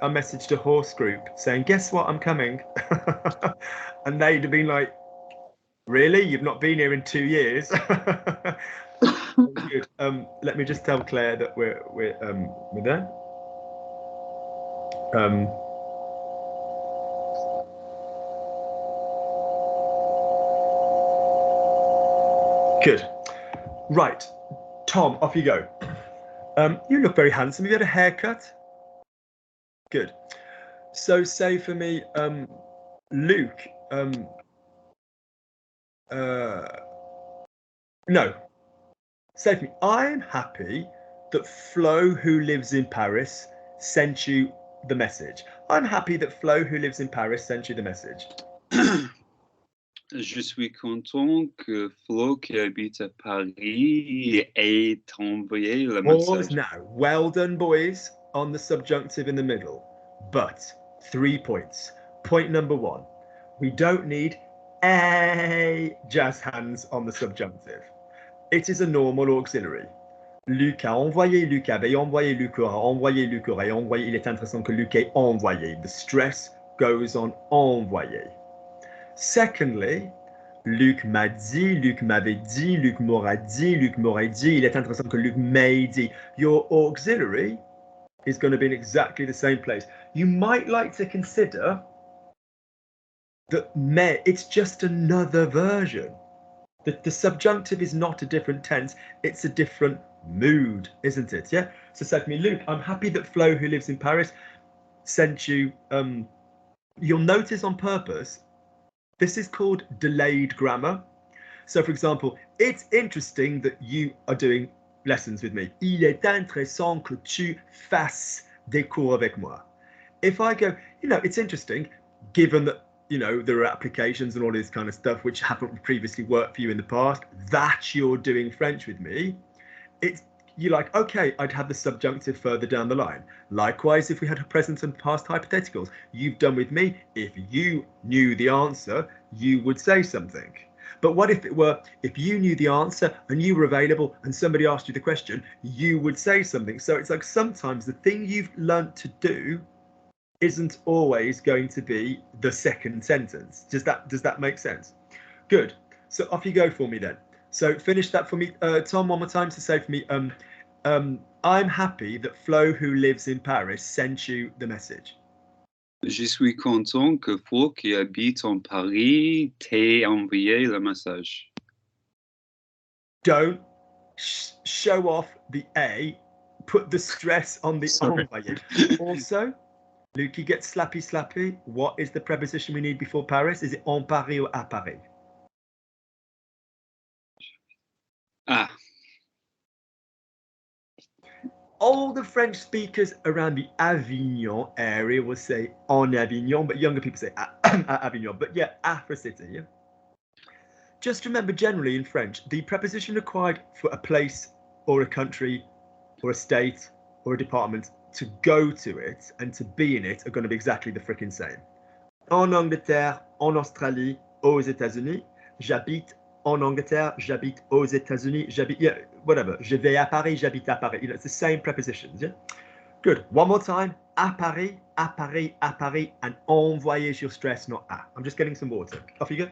I messaged a horse group saying, guess what, I'm coming. And they'd have been like, really? You've not been here in 2 years? Good. Let me just tell Claire that we're there. Good. Right, Tom, off you go. You look very handsome. Have you had a haircut? Good. So say for me, Luke. No. Say for me, I'm happy that Flo, who lives in Paris, sent you the message. I'm happy that Flo, who lives in Paris, sent you the message. Je suis content que Flo, qui habite à Paris, ait envoyé le message. Now, well done, boys, on the subjunctive in the middle. But 3 points. Point number 1, we don't need a jazz hands on the subjunctive. It is a normal auxiliary. Luc a envoyé, Luc avait envoyé, Luc aura envoyé, Luc aurait envoyé. Il est intéressant que Luc ait envoyé. The stress goes on envoyé. Secondly, Luc m'a dit, Luc m'avait dit, Luc m'aura dit, Luc m'aurait dit. Il est intéressant que Luc m'ait dit. Your auxiliary is going to be in exactly the same place. You might like to consider that mais, it's just another version. The subjunctive is not a different tense, it's a different mood, isn't it? Yeah. So say to me, Luke, I'm happy that Flo, who lives in Paris, sent you. You'll notice on purpose, this is called delayed grammar. So for example, it's interesting that you are doing lessons with me. Il est intéressant que tu fasses des cours avec moi. If I go, it's interesting, given that, there are applications and all this kind of stuff which haven't previously worked for you in the past, that you're doing French with me, you're like, okay, I'd have the subjunctive further down the line. Likewise, if we had a present and past hypotheticals, you've done with me, if you knew the answer, you would say something. But what if it were, if you knew the answer and you were available and somebody asked you the question, you would say something. So it's like sometimes the thing you've learnt to do isn't always going to be the second sentence. Does that make sense? Good. So off you go for me then. So finish that for me, Tom, one more time to say for me, I'm happy that Flo, who lives in Paris, sent you the message. Je suis content que Flo, qui habite en Paris, t'ait envoyé le message. Don't show off the A, put the stress on the envoyé. Also, Lukey gets slappy. What is the preposition we need before Paris? Is it en Paris or à Paris? Ah. All the French speakers around the Avignon area will say en Avignon, but younger people say à Avignon. But yeah, à for city. Yeah. Just remember, generally in French, the preposition required for a place or a country or a state or a department to go to it and to be in it are going to be exactly the freaking same. En Angleterre, en Australie, aux États-Unis, j'habite en Angleterre, j'habite aux États-Unis, j'habite, yeah, whatever. Je vais à Paris, j'habite à Paris. It's the same prepositions, yeah? Good. One more time. À Paris, à Paris, à Paris, and envoyer is your stress, not à. I'm just getting some water. Off you go.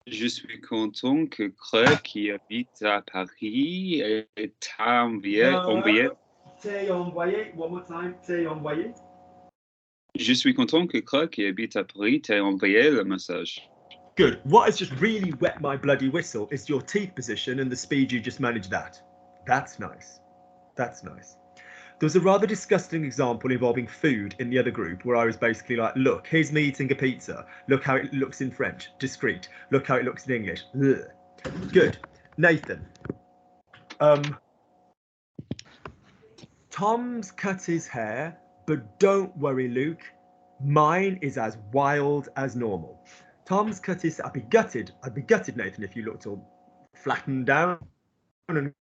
Je suis content que Claire, qui habite à Paris, t'a envoyé. T'ai envoyé. One more time. T'ai envoyé. Je suis content que Claire, qui habite à Paris, t'ait envoyé le message. Good. What has just really wet my bloody whistle is your teeth position and the speed you just managed that. That's nice. That's nice. There was a rather disgusting example involving food in the other group where I was basically like, look, here's me eating a pizza. Look how it looks in French. Discreet. Look how it looks in English. Ugh. Good. Nathan. Tom's cut his hair, but don't worry, Luke. Mine is as wild as normal. Tom's cut his. I'd be gutted, Nathan, if you looked all flattened down and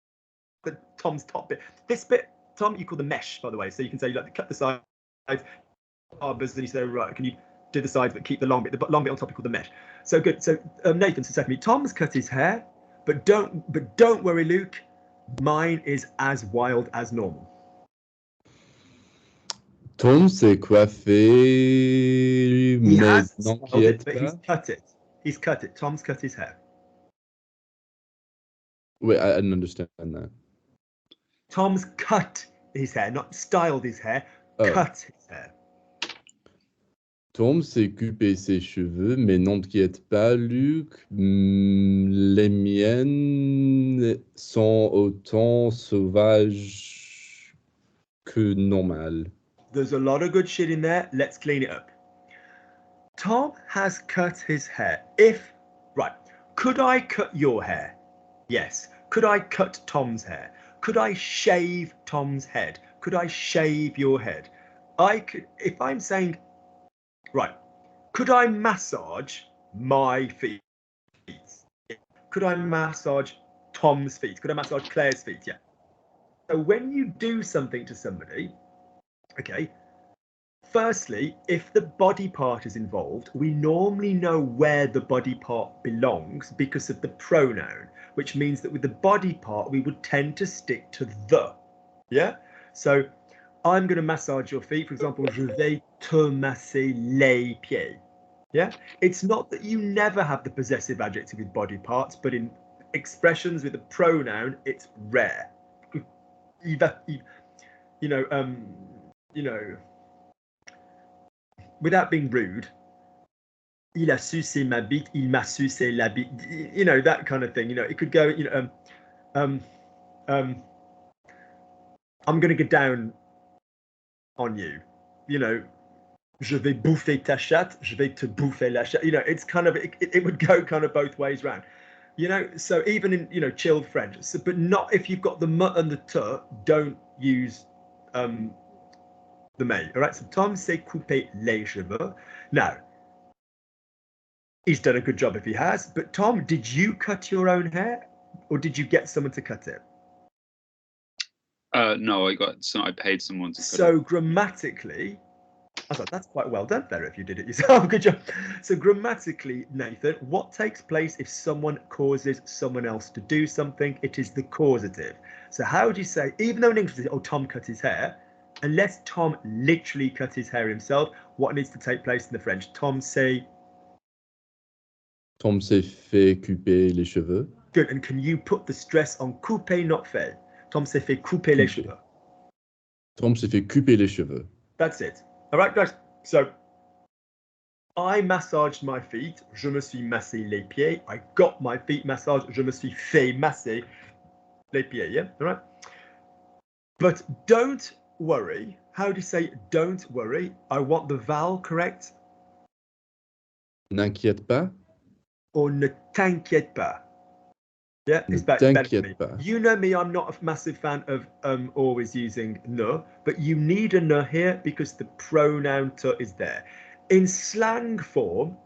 Tom's top bit. This bit, Tom, you call the mesh, by the way. So you can say you like to cut the sides, arbors, and you say, right, can you do the sides but keep the long bit? The long bit on top you call the mesh. So good. So Nathan said to me, Tom's cut his hair, but don't worry, Luke. Mine is as wild as normal. Tom s'est coiffé, He mais has non, styled qui it, est but pas. he's cut it. He's cut it. Tom's cut his hair. Wait, I didn't understand that. Tom's cut his hair, not styled his hair, Oh. cut his hair. Tom s'est coupé ses cheveux, mais n'en t'inquiète pas, Luc. Les miennes sont autant sauvages que normales. There's a lot of good shit in there. Let's clean it up. Tom has cut his hair. Right, could I cut your hair? Yes. Could I cut Tom's hair? Could I shave Tom's head? Could I shave your head? I could, if I'm saying, right, could I massage my feet? Could I massage Tom's feet? Could I massage Claire's feet? Yeah. So when you do something to somebody, okay, firstly, if the body part is involved, we normally know where the body part belongs because of the pronoun, which means that with the body part, we would tend to stick to the. Yeah? So I'm going to massage your feet. For example, je vais te masser les pieds. Yeah? It's not that you never have the possessive adjective with body parts, but in expressions with a pronoun, it's rare. Without being rude, il a sucé ma bite, il m'a sucé la bite, you know, that kind of thing. You know, it could go, you know, I'm going to get down on you, you know, je vais bouffer ta chatte, je vais te bouffer la chatte. You know, it's kind of, it would go kind of both ways round. You know, so even in, you know, chilled French, so, but not if you've got the m and the t, don't use the mais. All right, so Tom s'est coupé les cheveux. Now, he's done a good job if he has, but Tom, did you cut your own hair or did you get someone to cut it? No, I paid someone to cut it. So grammatically, I thought that's quite well done there if you did it yourself. Good job. So grammatically, Nathan, what takes place if someone causes someone else to do something? It is the causative. So how would you say, even though in English it says, oh, Tom cut his hair, unless Tom literally cut his hair himself, what needs to take place in the French? Tom s'est fait couper les cheveux. Good. And can you put the stress on couper, not fait? Tom s'est fait couper les cheveux. Tom s'est fait couper les cheveux. That's it. All right, guys. So I massaged my feet. Je me suis massé les pieds. I got my feet massaged. Je me suis fait masser les pieds. Yeah. All right. But don't worry. How do you say don't worry? I want the vowel correct. N'inquiète pas. Or ne t'inquiète pas. Yeah, it's better for me. You know me, I'm not a massive fan of always using ne, but you need a ne here because the pronoun to is there. In slang form,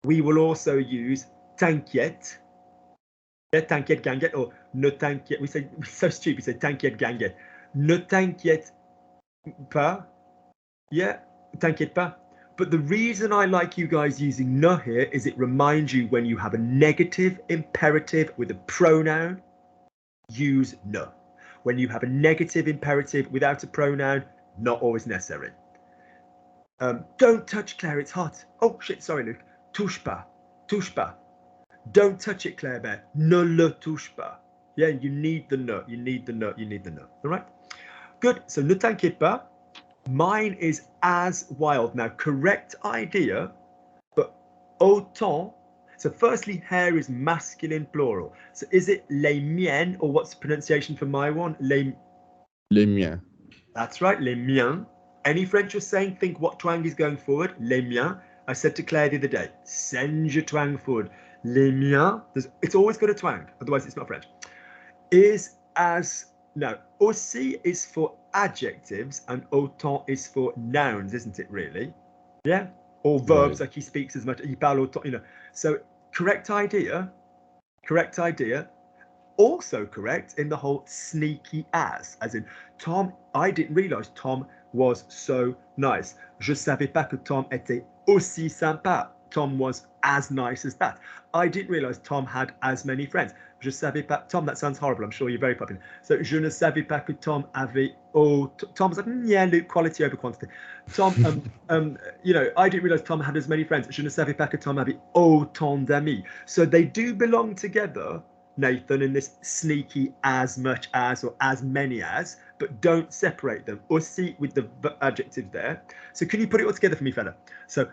we will also use t'inquiète. Yeah, t'inquiète ganguette or ne t'inquiète. We're so stupid, we say t'inquiète ganguette. Ne t'inquiète pas. Yeah, t'inquiète pas. But the reason I like you guys using ne here is it reminds you when you have a negative imperative with a pronoun, use ne. When you have a negative imperative without a pronoun, not always necessary. Don't touch Claire, it's hot. Oh shit, sorry Luke. Touche pas, touche pas. Don't touch it, Claire Bear. Ne le touche pas. Yeah, you need the ne, you need the ne, you need the ne. All right? Good, so ne t'inquiète pas. Mine is as wild. Now, correct idea, but autant. So firstly, hair is masculine plural. So is it les miennes, or what's the pronunciation for my one? Les miens. That's right, les miens. Any French you're saying, think what twang is going forward. Les miens. I said to Claire the other day, send your twang forward. Les miens. It's always got a twang, otherwise it's not French. Is as. Now, aussi is for adjectives and autant is for nouns, isn't it, really? Yeah? Or verbs, right. Like he speaks as much, il parle autant, you know. So, correct idea. Also correct in the whole sneaky as in Tom, I didn't realise Tom was so nice. Je savais pas que Tom était aussi sympa Tom was as nice as that. I didn't realize Tom had as many friends. Je savais pas. Tom, that sounds horrible. I'm sure you're very popular. So, je ne savais pas que Tom avait. Oh, Tom was like, yeah, Luke, quality over quantity. Tom, you know, I didn't realize Tom had as many friends. Je ne savais pas que Tom avait autant d'amis. So they do belong together, Nathan, in this sneaky as much as or as many as, but don't separate them. Aussi with the adjective there. So can you put it all together for me, fella? So,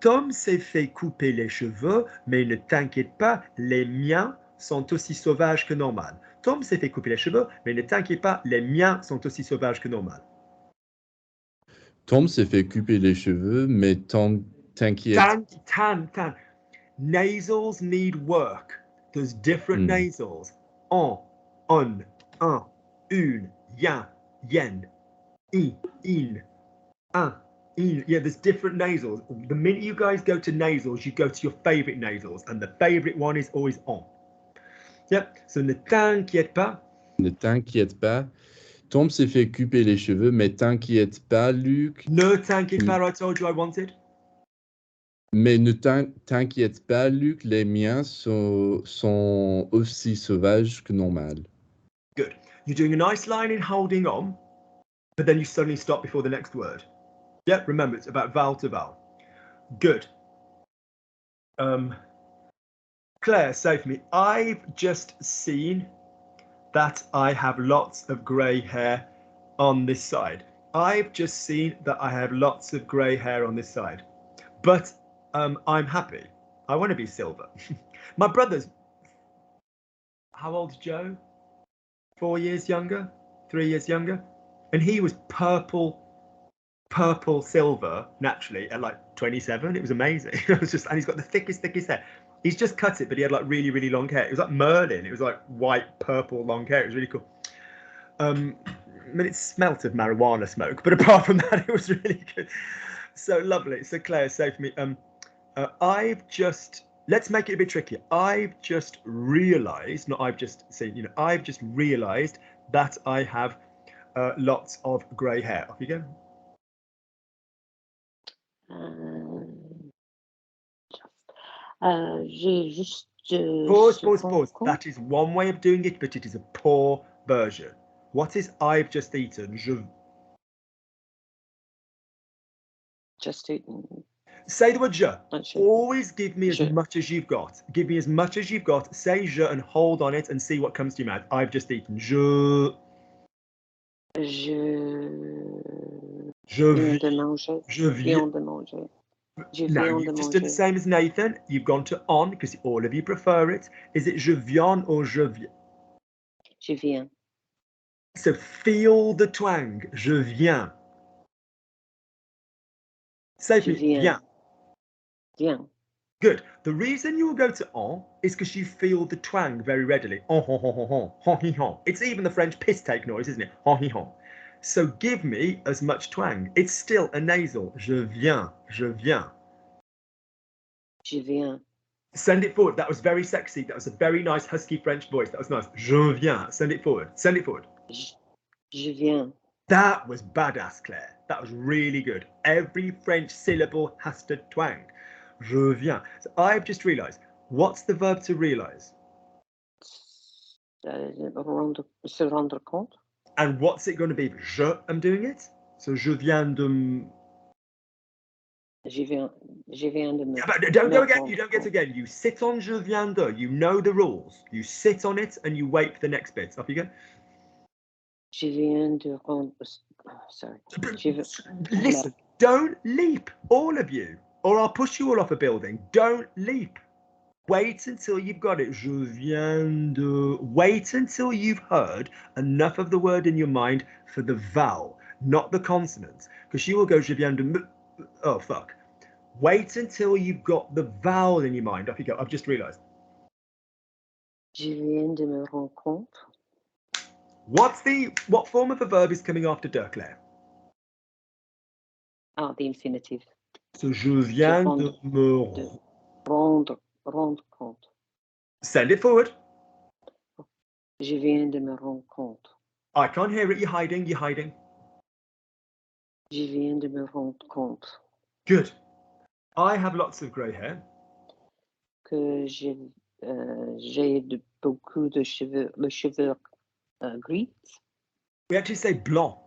Tom s'est fait couper les cheveux, mais ne t'inquiète pas, les miens sont aussi sauvages que normal. Tom s'est fait couper les cheveux, mais ne t'inquiète pas, les miens sont aussi sauvages que normal. Tom s'est fait couper les cheveux, mais t'inquiète. Tan. Nasals need work. There's different nasals. On, un, une, yan, yen, in, un, in. Yeah, there's different nasals. The minute you guys go to nasals, you go to your favorite nasals, and the favorite one is always on. Yep. So ne t'inquiète pas. Ne t'inquiète pas. Tom s'est fait couper les cheveux, mais t'inquiète pas, Luc. No t'inquiète pas, I told you I wanted. Mais ne t'inquiète pas, Luc, les miens sont aussi sauvages que normal. Good. You're doing a nice line in holding on, but then you suddenly stop before the next word. Yeah, remember, it's about vowel to vowel. Good. Claire, say for me, I've just seen that I have lots of grey hair on this side. I've just seen that I have lots of grey hair on this side. But I'm happy. I want to be silver. My brother's, how old's Joe? 4 years younger? 3 years younger? And he was purple silver naturally at like 27. It was amazing. It was just, and he's got the thickest hair. He's just cut it, but he had like really long hair. It was like Merlin. It was like white, purple, long hair. It was really cool. I mean, it smelt of marijuana smoke, but apart from that, it was really good. So lovely. So Claire, say for me, let's make it a bit trickier. I've just realized, not I've just seen, you know, I've just realized that I have lots of grey hair. Off you go. J'ai juste. Pause. That is one way of doing it, but it is a poor version. What is I've just eaten? Just eaten. Say the word je. Always give me as much as you've got. Give me as much as you've got. Say je and hold on it and see what comes to your mouth. I've just eaten. Je viens de manger. No, you've just done the same as Nathan. You've gone to on because all of you prefer it. Is it je viens or je viens? Je viens. So feel the twang. Je viens. Say for me, viens. Viens. Good. The reason you will go to on is because you feel the twang very readily. On, hon, hon, hon, hon, hon, hon, hon. It's even the French piss take noise, isn't it? Hon, hon, hon. So give me as much twang. It's still a nasal. Je viens. Je viens. Je viens. Send it forward. That was very sexy. That was a very nice husky French voice. That was nice. Je viens. Send it forward. Send it forward. Je viens. That was badass, Claire. That was really good. Every French syllable has to twang. Je viens. So I've just realized. What's the verb to realize? Se rendre compte. And what's it going to be? Je am doing it. So je viens de. Je viens de me. Yeah, but don't go again. You don't get again. You sit on je viens de. You know the rules. You sit on it and you wait for the next bit. Off you go. Je viens de rendre. Sorry. Listen, don't leap, all of you, or I'll push you all off a building. Don't leap. Wait until you've got it. Je viens de. Wait until you've heard enough of the word in your mind for the vowel, not the consonant. Because you will go, je viens de. Oh, fuck. Wait until you've got the vowel in your mind. Off you go. I've just realized. Je viens de me rendre compte. What form of a verb is coming after de, Claire? Ah, the infinitive. So je viens de me rendre compte. Send it forward. Je viens de me rendre compte. I can't hear it. You're hiding. You're hiding. Je viens de me rendre compte. Good. I have lots of grey hair. Que j'ai beaucoup de cheveux, gris, We actually say blanc.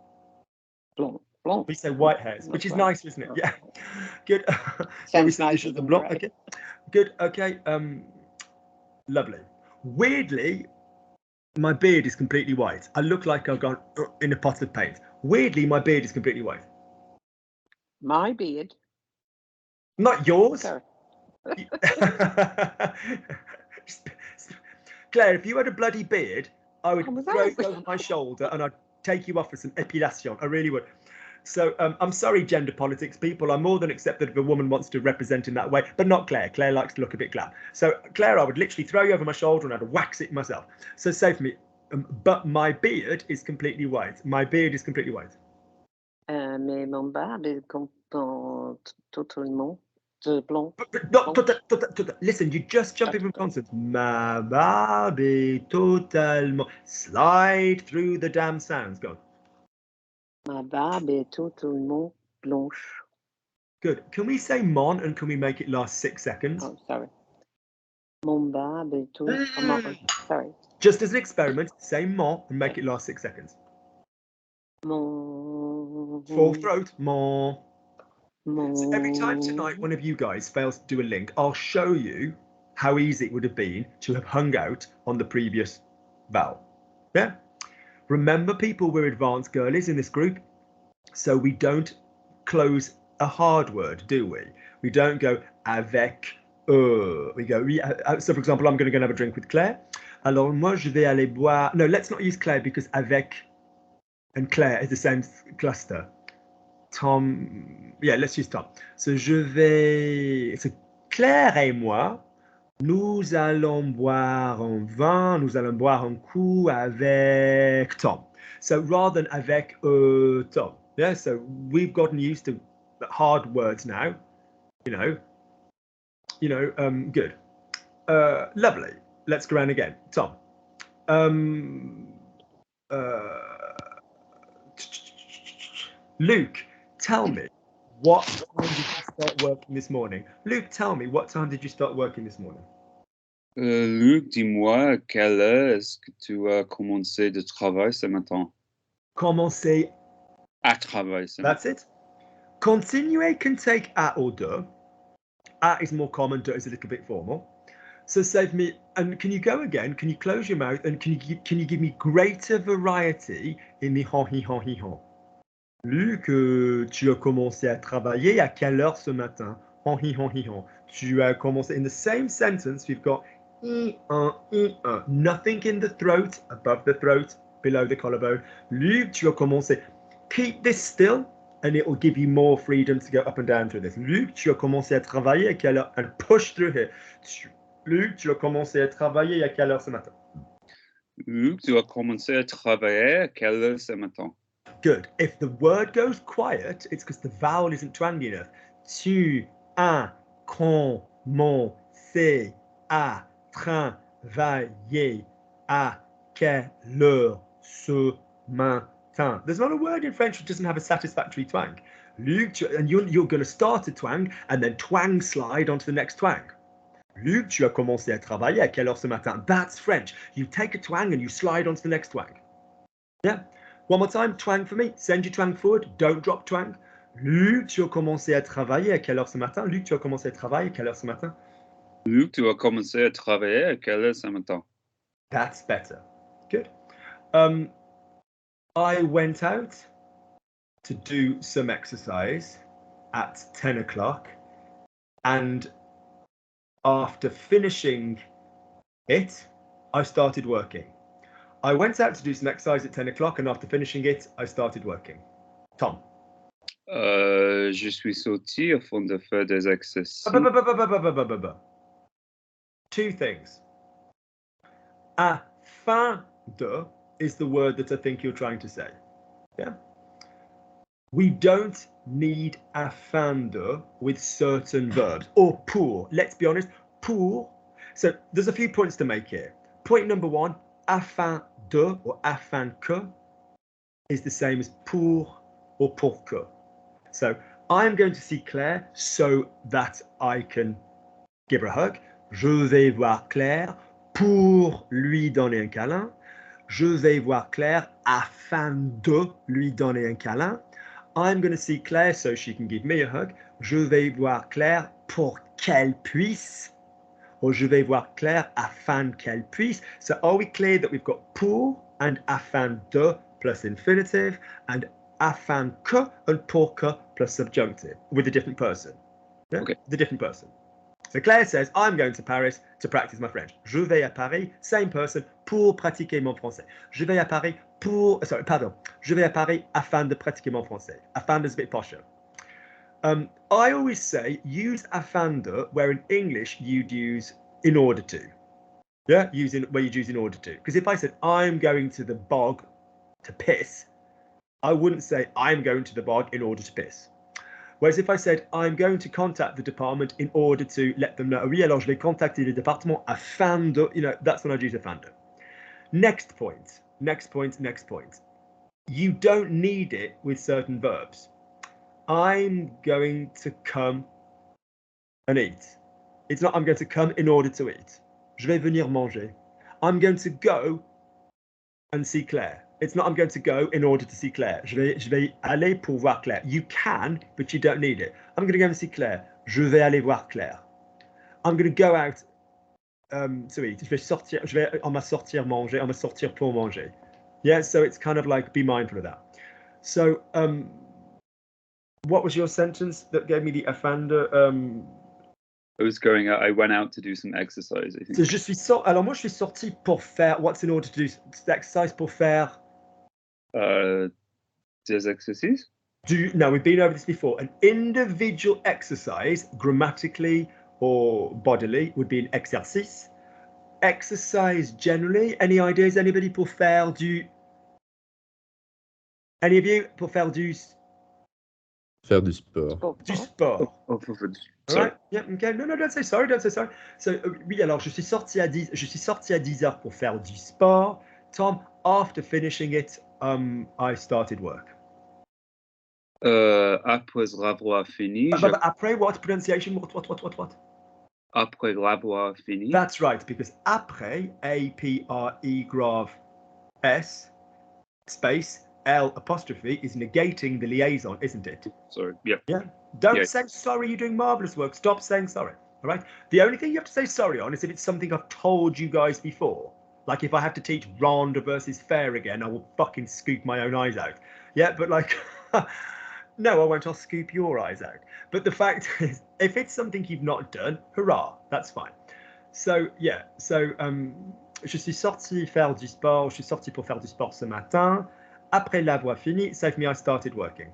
blond. We say white hairs, which is nice, isn't it? Yeah. Good. Sounds nicer than blanc. grey. Okay. Good. Okay. Lovely. Weirdly, my beard is completely white. I look like I've gone in a pot of paint. Weirdly, my beard is completely white. My beard. Not yours. Sorry. Claire, if you had a bloody beard, I would Oh, throw you over my shoulder and I'd take you off for some epilation. I really would. So I'm sorry, gender politics people. I'm more than accepted if a woman wants to represent in that way, but not Claire. Claire likes to look a bit glam. So Claire, I would literally throw you over my shoulder and I'd wax it myself. So say for me, but my beard is completely white. My beard is completely white. Mais mon barbe est totalement blond. Listen, you just jump in from consonants. Ma barbe est totalement. Slide through the damn sounds. Go on. Ma barbe est totalement blanche. Good. Can we say mon and can we make it last 6 seconds? Oh, sorry. Mon barbe est totalement. Sorry. Just as an experiment, say mon and make it last 6 seconds. Mon. Full throat, mon. Mon. So every time tonight one of you guys fails to do a link, I'll show you how easy it would have been to have hung out on the previous vowel. Yeah? Remember, people, we're advanced girlies in this group, so we don't close a hard word, do we? We don't go avec, we go, so for example, I'm going to go and have a drink with Claire. Alors, moi, je vais aller boire. No, let's not use Claire because avec and Claire is the same cluster. Tom, yeah, let's use Tom. So, so Claire et moi, nous allons boire un vin, nous allons boire un coup avec Tom. So rather than avec Tom. Yeah, so we've gotten used to hard words now, good. Lovely. Let's go around again. Tom. Luke, tell me, what time did you start working this morning? Luke, tell me, what time did you start working this morning? Luc, dis-moi, à quelle heure est-ce que tu as commencé de travail ce matin? Commencer à travailler ce matin. That's it. Continuer can take à or de. À is more common, de is a little bit formal. So say for me, and can you go again? Can you close your mouth and can you give me greater variety in the hon, hi, hon, hi, hon? Luc, tu as commencé à travailler à quelle heure ce matin? Hon, hi, hon, hi, hon. Tu as commencé. In the same sentence, we've got I, un. Nothing in the throat, above the throat, below the collarbone. Luc, tu as commencé. Keep this still, and it will give you more freedom to go up and down through this. Luc, tu as commencé à travailler à quelle heure? And push through here. Luc, tu as commencé à travailler à quelle heure ce matin? Luc, tu as commencé à travailler à quelle heure ce matin? Good. If the word goes quiet, it's because the vowel isn't twangy enough. Tu as commencé à travailler à quelle heure ce matin? There's not a word in French that doesn't have a satisfactory twang. Luc, and you're going to start a twang and then twang slide onto the next twang. Luc, tu as commencé à travailler à quelle heure ce matin? That's French. You take a twang and you slide onto the next twang. Yeah. One more time, twang for me. Send your twang forward. Don't drop twang. Luc, tu as commencé à travailler à quelle heure ce matin? Luc, tu as commencé à travailler à quelle heure ce matin? Luc, tu as commencé à travailler à quelle heure ce matin? That's better. Good. I went out to do some exercise at 10 o'clock, and after finishing it, I started working. I went out to do some exercise at 10 o'clock, and after finishing it, I started working. Tom. Je suis sorti afin de faire des exercices. Two things. Afin de is the word that I think you're trying to say. Yeah. We don't need afin de with certain verbs, or pour. Let's be honest, pour. So there's a few points to make here. Point number one, afin de or afin que is the same as pour or pour que. So I'm going to see Claire so that I can give her a hug. Je vais voir Claire pour lui donner un câlin. Je vais voir Claire afin de lui donner un câlin. I'm going to see Claire so she can give me a hug. Je vais voir Claire pour qu'elle puisse. Or je vais voir Claire afin qu'elle puisse. So are we clear that we've got pour and afin de plus infinitive and afin que and pour que plus subjunctive with a different person? Yeah? Okay. The different person. So Claire says, I'm going to Paris to practice my French. Je vais à Paris, same person, pour pratiquer mon français. Je vais à Paris pour, sorry, pardon. Je vais à Paris afin de pratiquer mon français. Afin is a bit posher. I always say use afin de where in English you'd use in order to. Yeah, where you'd use in order to. Because if I said I'm going to the bog to piss, I wouldn't say I'm going to the bog in order to piss. Whereas if I said I'm going to contact the department in order to let them know, oui, alors je vais contacter le département afin de, that's when I'd use afin de. Next point. You don't need it with certain verbs. I'm going to come and eat. It's not I'm going to come in order to eat. Je vais venir manger. I'm going to go and see Claire. It's not I'm going to go in order to see Claire. Je vais aller pour voir Claire. You can, but you don't need it. I'm going to go and see Claire. Je vais aller voir Claire. I'm going to go out to eat. On va sortir manger. On va sortir pour manger. Yeah, so it's kind of like be mindful of that. So, what was your sentence that gave me the afin de? I went out to do some exercise, I think. So alors moi je suis sorti pour faire. What's in order to do exercise pour faire? Des exercices? No, we've been over this before. An individual exercise, grammatically or bodily, would be an exercice. Exercise generally. Any ideas? Anybody pour faire du? Any of you pour faire du? Faire du sport. Du sport. Sorry. Right? Yeah, okay. No, don't say sorry. So, oui, alors je suis sorti à 10h pour faire du sport. Tom, after finishing it, I started work. Après l'avoir fini. Après what? Pronunciation? What? Après l'avoir fini. That's right, because après, A-P-R-E grave S, space, L apostrophe is negating the liaison, isn't it? Sorry, yeah. Yeah. Don't say sorry, you're doing marvellous work. Stop saying sorry, all right? The only thing you have to say sorry on is if it's something I've told you guys before. Like if I have to teach Rhonda versus Fair again, I will fucking scoop my own eyes out. Yeah, but like, no, I won't. I'll scoop your eyes out. But the fact is, if it's something you've not done, hurrah, that's fine. So, yeah, je suis sorti faire du sport. Je suis sorti pour faire du sport ce matin. Après l'avoir fini, save me, I started working.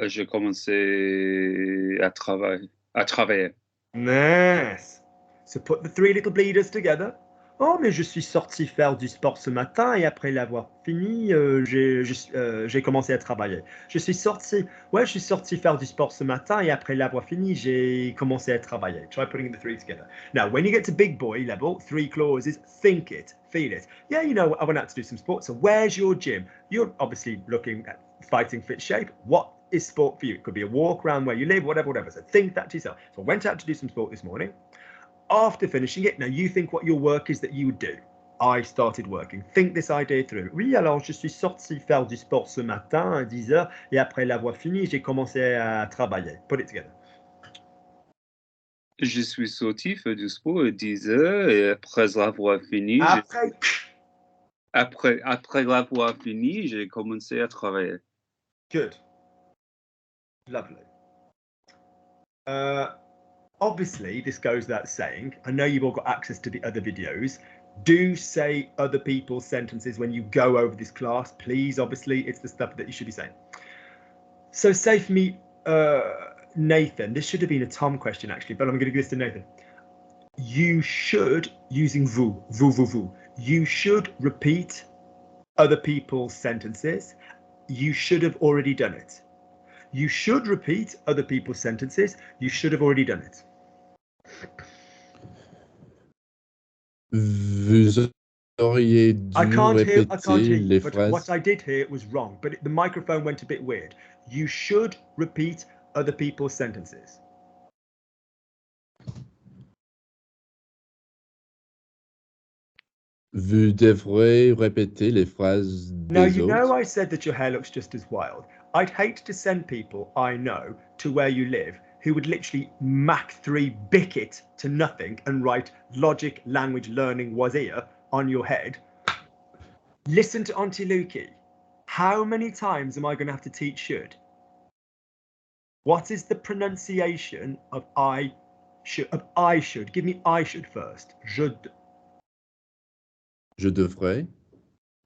J'ai commencé à travailler. Nice. So put the three little bleeders together. Oh, mais je suis sorti faire du sport ce matin et après l'avoir fini, j'ai commencé à travailler. Je suis sorti faire du sport ce matin et après l'avoir fini, j'ai commencé à travailler. Try putting the three together. Now, when you get to big boy level, 3 clauses, think it, feel it. Yeah, I went out to do some sport. So where's your gym? You're obviously looking at fighting fit shape. What is sport for you? It could be a walk around where you live, whatever. So think that to yourself. So I went out to do some sport this morning. After finishing it, now you think what your work is that you would do. I started working. Think this idea through. Oui, alors je suis sorti faire du sport ce matin à 10h et après l'avoir fini, j'ai commencé à travailler. Put it together. Je suis sorti faire du sport à 10h et après l'avoir fini, après l'avoir fini, j'ai commencé à travailler. Good. Lovely. Obviously, this goes without saying. I know you've all got access to the other videos. Do say other people's sentences when you go over this class, please. Obviously, it's the stuff that you should be saying. So say for me, Nathan, this should have been a Tom question actually, but I'm going to give this to Nathan. You should, using vous, you should repeat other people's sentences. You should have already done it. You should repeat other people's sentences. You should have already done it. Vous auriez dû I can't hear répéter you, les but phrases. what I did hear was wrong, but the microphone went a bit weird. You should repeat other people's sentences. Vous devrez répéter les phrases Now, des you know autres. I said that your hair looks just as wild. I'd hate to send people I know to where you live who would literally Mach 3 bick it to nothing and write logic language learning was here on your head. Listen to Auntie Lukey. How many times am I going to have to teach should? What is the pronunciation of I should? Of I should. Give me I should first. Je devrais.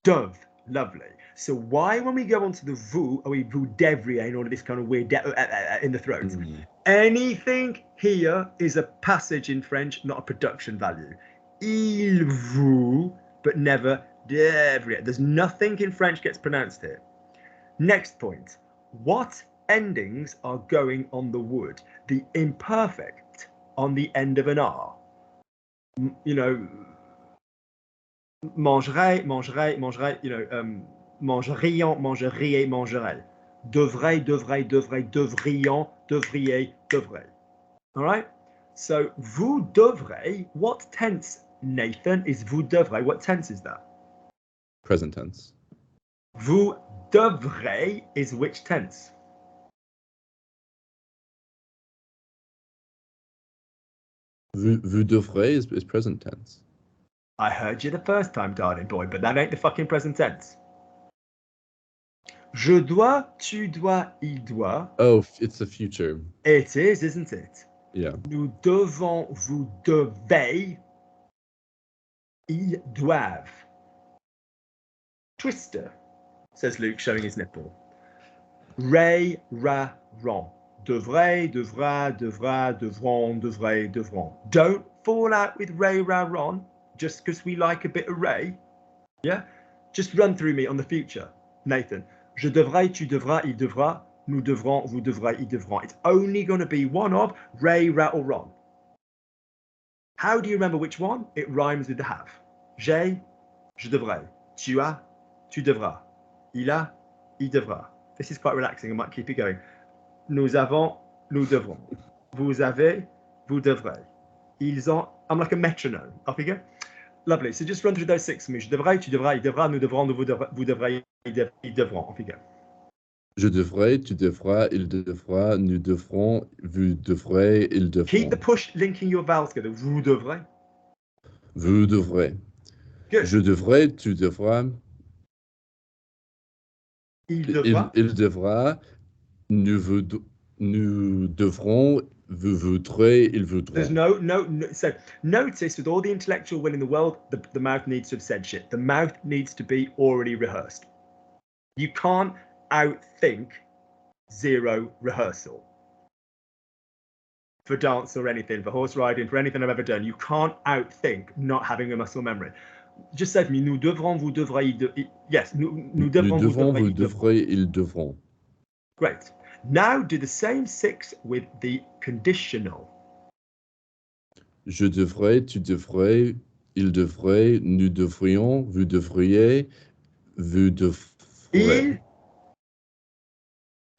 Dove. Lovely. So why, when we go on to the vous, are we vous devriez and all of this kind of weird in the throat? Mm. Anything here is a passage in French, not a production value. Il vous, but never devriez. There's nothing in French gets pronounced here. Next point. What endings are going on the would? The imperfect on the end of an R. You know, mangerai, mangerai, mangerai, you know, mangerions, mangeriez, mangerai. Devrait, devrait, devrait, devrions, devriez, devrait. All right? So, vous devrez, what tense, Nathan, is vous devrez? What tense is that? Present tense. Vous devrez is which tense? Vous devrez is present tense. I heard you the first time, darling boy, but that ain't the fucking present tense. Je dois, tu dois, il doit. Oh, it's the future. It is, isn't it? Yeah. Nous devons, vous devez, ils doivent. Twister, says Luke, showing his nipple. Ray, ra, ron. Devrait, devra, devra, devront, devrait, devront. Don't fall out with ray, ra, ron just because we like a bit of ray. Yeah? Just run through me on the future, Nathan. Je devrais, tu devras, il devra. Nous devrons, vous devrez, ils devront. It's only going to be one of ray, ra, or ron. How do you remember which one? It rhymes with the have. J'ai, je devrais. Tu as, tu devras. Il a, il devra. This is quite relaxing. I might keep it going. Nous avons, nous devrons. Vous avez, vous devrez. Ils ont. I'm like a metronome. Off you go. Lovely. So just run through those six for me. Je devrais, tu devras, il devra, nous devrons, vous devrez, ils devront. Off you go. Je devrais, tu devras, il devra, nous devrons, vous devrez, ils devront. Keep the push linking your vowels together. Vous devrez. Vous devrez. Good. Je devrais, tu devras, Il devra. il devra, nous devrons, vous voudrez, ils voudront. There's no. So notice, with all the intellectual will in the world, the mouth needs to have said shit. The mouth needs to be already rehearsed. You can't outthink zero rehearsal. For dance or anything, for horse riding, for anything I've ever done, you can't outthink not having a muscle memory. Just say to me, nous devrons, vous devrez, yes, nous devrons, vous devrez, ils devront. Great. Now do the same six with the conditional. Je devrais, tu devrais, il devrait, nous devrions, vous devriez, vous devrez.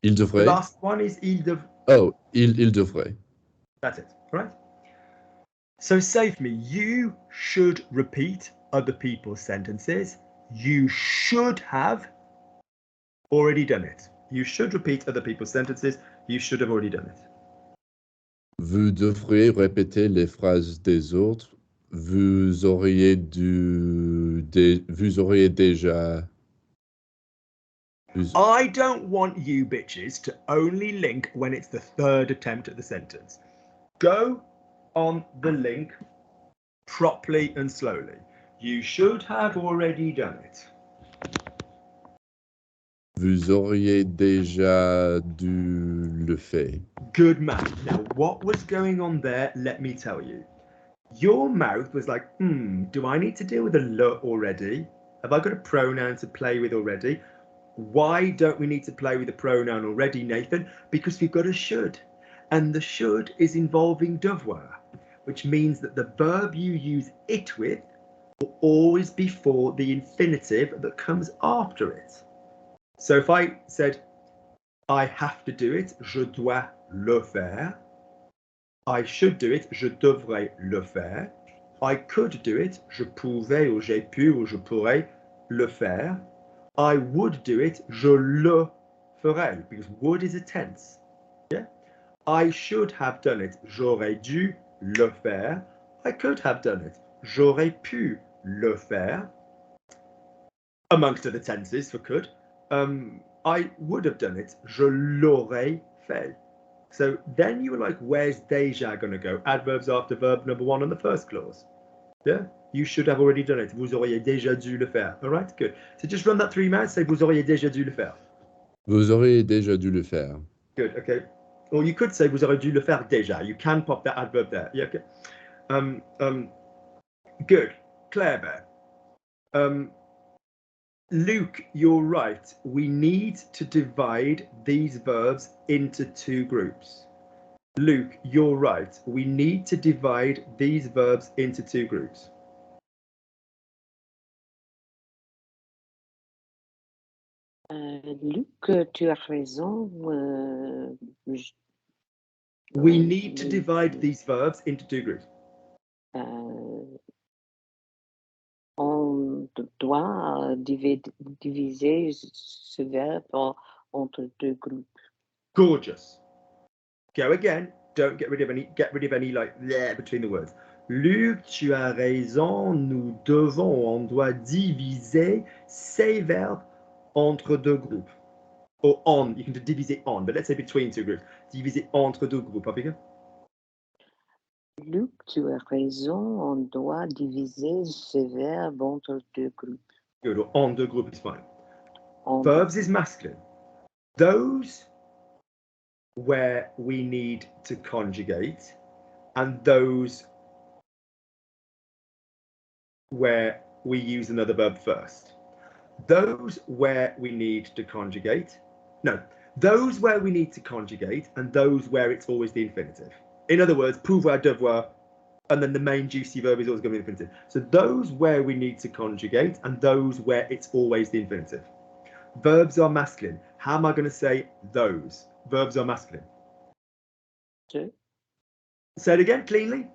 Il devrait. The last one is il devrait. Oh, il devrait. That's it, right? So say for me, you should repeat other people's sentences. You should have already done it. You should repeat other people's sentences. You should have already done it. Vous devriez répéter les phrases des autres. Vous auriez déjà. I don't want you bitches to only link when it's the third attempt at the sentence. Go on the link properly and slowly. You should have already done it. Vous auriez déjà dû le faire. Good man. Now, what was going on there? Let me tell you. Your mouth was like, do I need to deal with a le already? Have I got a pronoun to play with already? Why don't we need to play with a pronoun already, Nathan? Because we've got a should. And the should is involving devoir, which means that the verb you use it with will always be before the infinitive that comes after it. So if I said, I have to do it, je dois le faire. I should do it, je devrais le faire. I could do it, je pouvais ou j'ai pu ou je pourrais le faire. I would do it, je le ferais, because would is a tense. Yeah. I should have done it, j'aurais dû le faire. I could have done it, j'aurais pu le faire. Amongst other tenses for could. I would have done it, je l'aurais fait. So then you were like, where's déjà going to go? Adverbs after verb number one on the first clause. Yeah, you should have already done it. Vous auriez déjà dû le faire. All right, good. So just run that 3 minutes. Say, vous auriez déjà dû le faire. Vous auriez déjà dû le faire. Good, okay. Or you could say, vous auriez dû le faire déjà. You can pop that adverb there. Yeah, okay. Good. Claire Bear. Luke, you're right. We need to divide these verbs into 2 groups. Luke, you're right. We need to divide these verbs into 2 groups. Luc, tu as raison. We need to divide these verbs into 2 groups. On doit diviser ce verbe entre 2 groupes. Gorgeous. Go again. Don't get rid of any like there between the words. Luc, tu as raison. Nous devons, on doit diviser ces verbes entre 2 groupes. Or on, you can diviser on, but let's say between 2 groups. Diviser entre 2 groupes. Africa? Luc, tu as raison. On doit diviser ce verbe entre 2 groupes. Good. Or en 2 groupes is fine. En Verbs is masculine. Those where we need to conjugate and those where we use another verb first. Those where we need to conjugate. No, those where we need to conjugate and those where it's always the infinitive. In other words, pouvoir, devoir, and then the main juicy verb is always going to be the infinitive. So those where we need to conjugate and those where it's always the infinitive. Verbs are masculine. How am I going to say those? Verbs are masculine. ce. Say it again, cleanly.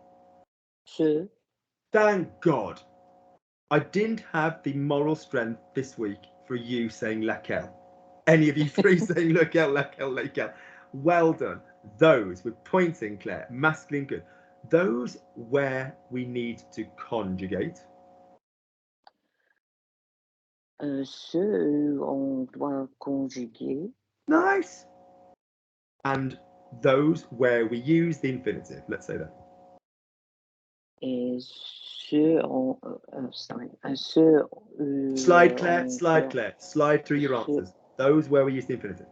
Ce. Thank God. I didn't have the moral strength this week for you saying laquelle. Any of you 3 saying laquelle, laquelle, laquelle. Well done. Those, we're pointing, Claire. Masculine, good. Those where we need to conjugate. Ce, on doit conjuguer. Nice. And those where we use the infinitive. Let's say that. Et ce, on... sorry. Ce, Slide, Claire. Slide, Claire. Slide through your answers. Those where we use the infinitive.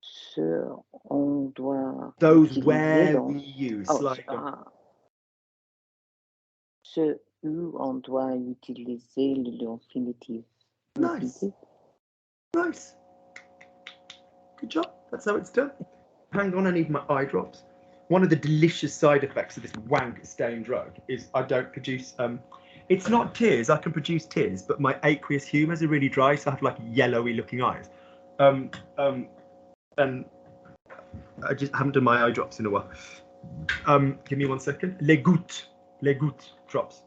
Ce, on doit... Those where we use. Slide on. Ce, où on doit utiliser l'infinitif. Nice. Nice. Good job. That's how it's done. Hang on, I need my eye drops. One of the delicious side effects of this wank stain drug is I don't produce, it's not tears, I can produce tears, but my aqueous humours are really dry, so I have like yellowy looking eyes. And I just haven't done my eye drops in a while. Give me 1 second. Les gouttes drops.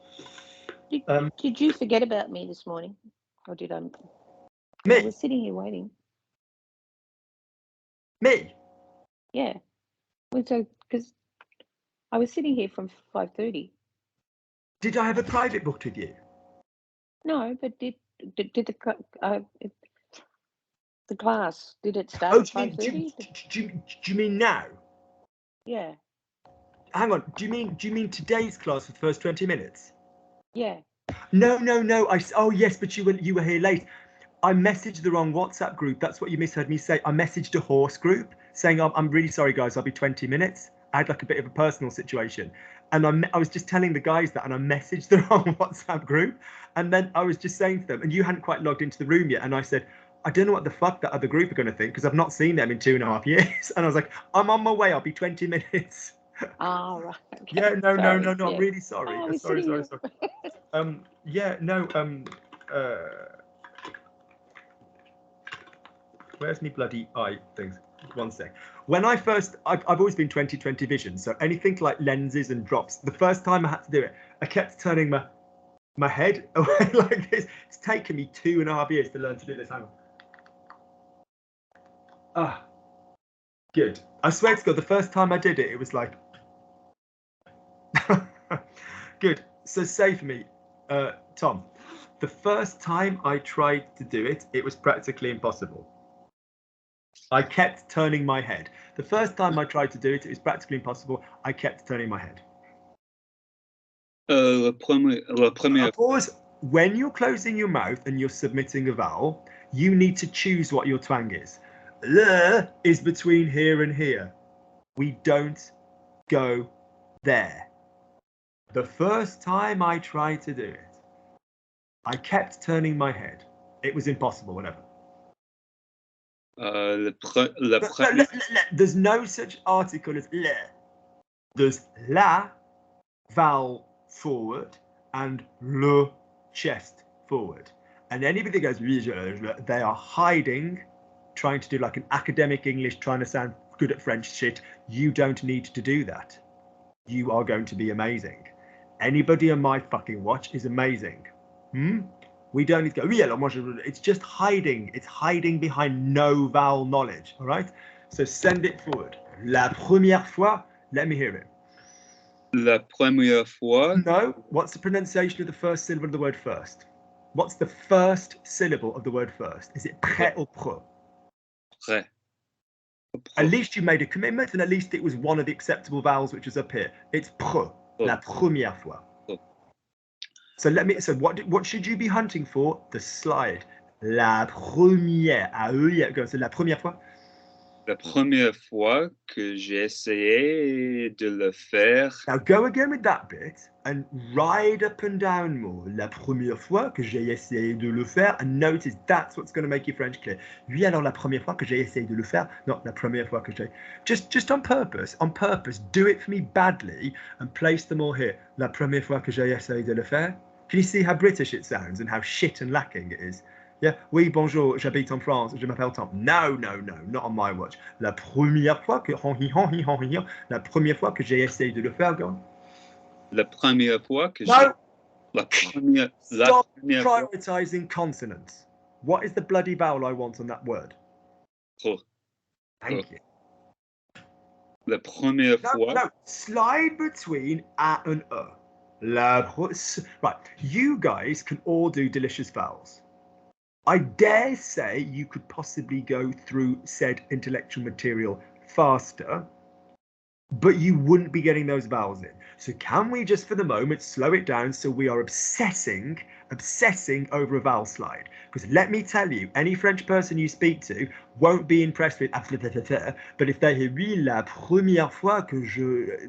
Did you forget about me this morning? Or did I? Me? I was sitting here waiting. Me? Yeah. Because I was sitting here from 5:30. Did I have a private booked with you? No, but did the class, did it start at 5:30? Do you mean now? Yeah. Hang on. Do you mean today's class for the first 20 minutes? Yeah. No. Oh yes, but you were here late. I messaged the wrong WhatsApp group. That's what you misheard me say. I messaged a horse group saying, I'm really sorry, guys. I'll be 20 minutes. I had like a bit of a personal situation. And I was just telling the guys that, and I messaged the wrong WhatsApp group. And then I was just saying to them, and you hadn't quite logged into the room yet. And I said, I don't know what the fuck that other group are going to think because I've not seen them in 2.5 years. And I was like, I'm on my way. I'll be 20 minutes. Ah, right. Okay. Yeah, no, Sorry, I'm yeah. really sorry. Oh, we're Sorry. sitting Yeah, no, where's me bloody eye things? One sec. When I first, I've always been 20/20 vision, so anything like lenses and drops, the first time I had to do it, I kept turning my head away like this. It's taken me 2.5 years to learn to do this. Hang on. Ah, good. I swear to God, the first time I did it, it was like, good. So say for me, Tom, the first time I tried to do it, it was practically impossible. I kept turning my head. The first time I tried to do it, it was practically impossible. I kept turning my head. La première. Of course, when you're closing your mouth and you're submitting a vowel, you need to choose what your twang is. Le is between here and here. We don't go there. The first time I tried to do it, I kept turning my head. It was impossible, whatever. There's no such article as le. There's la, vowel forward, and le, chest forward. And anybody that goes, they are hiding, trying to do like an academic English, trying to sound good at French shit. You don't need to do that. You are going to be amazing. Anybody on my fucking watch is amazing. We don't need to go, it's just hiding. It's hiding behind no vowel knowledge, all right? So send it forward. La première fois, let me hear it. La première fois. No, what's the pronunciation of the first syllable of the word first? What's the first syllable of the word first? Is it prêt or pro? Prêt. At least you made a commitment, and at least it was one of the acceptable vowels, which is up here. It's pro, la première fois. So so what should you be hunting for? The slide. La première. Go. So la première fois. La première fois que j'ai essayé de le faire. Now go again with that bit and ride up and down more. La première fois que j'ai essayé de le faire, and notice that's what's going to make your French clear. Oui, alors la première fois que j'ai essayé de le faire, not la première fois que j'ai. Just on purpose, do it for me badly and place them all here. La première fois que j'ai essayé de le faire. Can you see how British it sounds and how shit and lacking it is? Yeah, oui, bonjour, j'habite en France, je m'appelle Tom. No, not on my watch. La première fois que, la première fois que j'ai essayé de le faire, go on. La première fois que no. Stop prioritizing consonants. What is the bloody vowel I want on that word? Pro. Thank you. La première fois. No, slide between a and e. Right, you guys can all do delicious vowels. I dare say you could possibly go through said intellectual material faster, but you wouldn't be getting those vowels in. So can we just for the moment slow it down so we are obsessing over a vowel slide? Because let me tell you, any French person you speak to won't be impressed with but if they hear la première fois que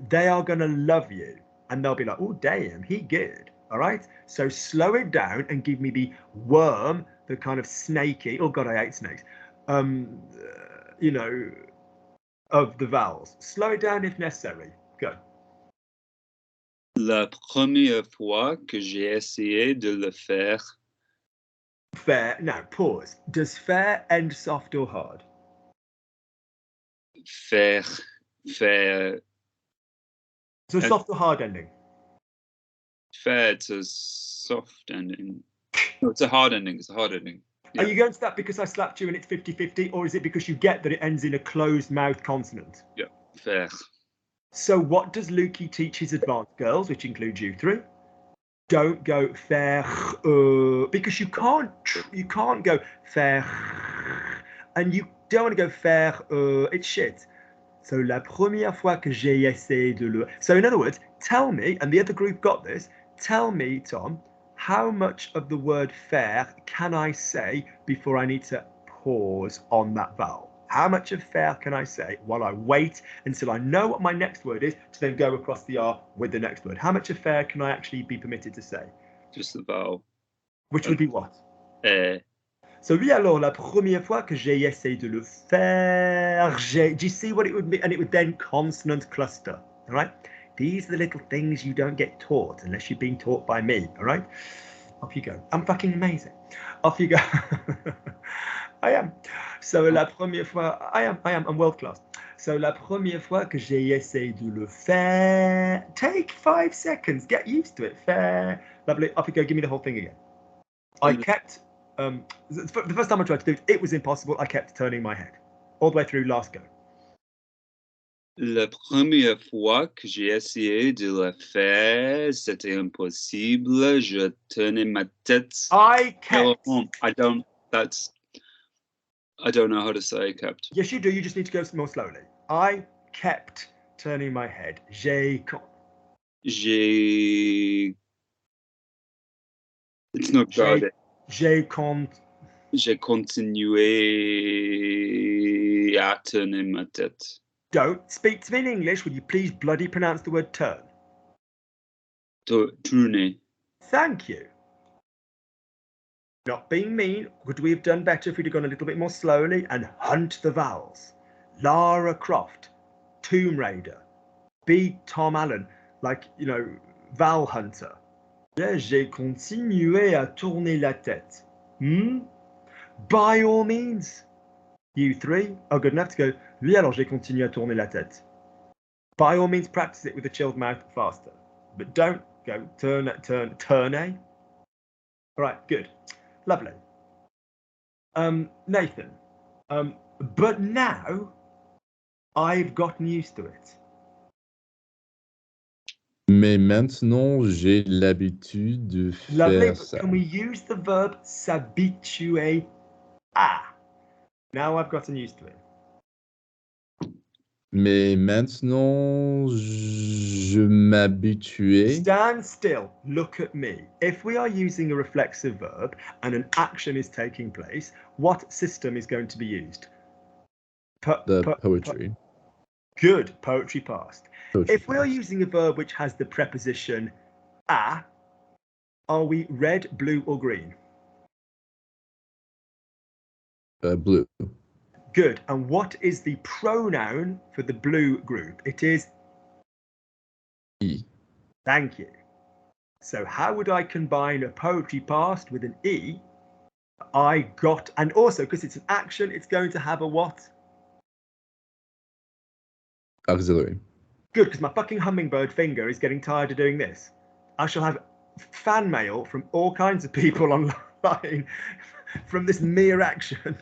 they are going to love you. And they'll be like, oh, damn, he good. All right. So slow it down and give me the worm, the kind of snaky. Oh, God, I hate snakes. You know, of the vowels. Slow it down if necessary. Go. La première fois que j'ai essayé de le faire. Fair. Now, pause. Does fair end soft or hard? Faire. So soft or hard ending? Fair, it's a soft ending. No, it's a hard ending. Yeah. Are you going to that because I slapped you and it's 50-50, or is it because you get that it ends in a closed mouth consonant? Yeah, fair. So what does Lukey teach his advanced girls, which includes you three? Don't go faire, because you can't go faire, and you don't want to go faire, it's shit. So la première fois que j'ai essayé de le. So in other words, tell me, and the other group got this, tell me, Tom, how much of the word faire can I say before I need to pause on that vowel? How much of faire can I say while I wait until I know what my next word is to then go across the R with the next word? How much of faire can I actually be permitted to say? Just the vowel. Which would be what? So oui, alors la première fois que j'ai essayé de le faire, do you see what it would be? And it would then consonant cluster, all right? These are the little things you don't get taught unless you're being taught by me, all right? Off you go. I'm fucking amazing. Off you go. I am. So la première fois, I am, I'm world class. So la première fois que j'ai essayé de le faire, take 5 seconds, get used to it. Faire, lovely. Off you go. Give me the whole thing again. I kept, the first time I tried to do it, it was impossible. I kept turning my head all the way through. Last go. La première fois que j'ai essayé de le faire, c'était impossible. Je tenais ma tête. I kept. I don't know how to say kept. Yes, you do. You just need to go more slowly. I kept turning my head. It's not guarded. J'ai continué à tourner ma tête. Don't speak to me in English. Would you please bloody pronounce the word turn? Tourner. Thank you. Not being mean, would we have done better if we'd have gone a little bit more slowly and hunt the vowels? Lara Croft, Tomb Raider, be Tom Allen, like, you know, vowel hunter. Yeah, j'ai continué à tourner la tête. By all means. You three are good enough to go, oui, alors j'ai continué à tourner la tête. By all means, practice it with a chilled mouth faster. But don't go tourner. All right, good. Lovely. Nathan, but now I've gotten used to it. Mais maintenant, j'ai l'habitude de Lovely, faire but ça. can we use the verb s'habituer à? Now I've gotten used to it. Mais maintenant, je m'habituais. Stand still, look at me. If we are using a reflexive verb and an action is taking place, what system is going to be used? Poetry. Good, poetry past. Poetry If we are past. using a verb which has the preposition a, are we red, blue, or green? Blue. Good. And what is the pronoun for the blue group? It is E. Thank you. So how would I combine a poetry past with an E? I got, and also because it's an action, it's going to have a what? Auxiliary. Good, because my fucking hummingbird finger is getting tired of doing this. I shall have fan mail from all kinds of people online from this mere action.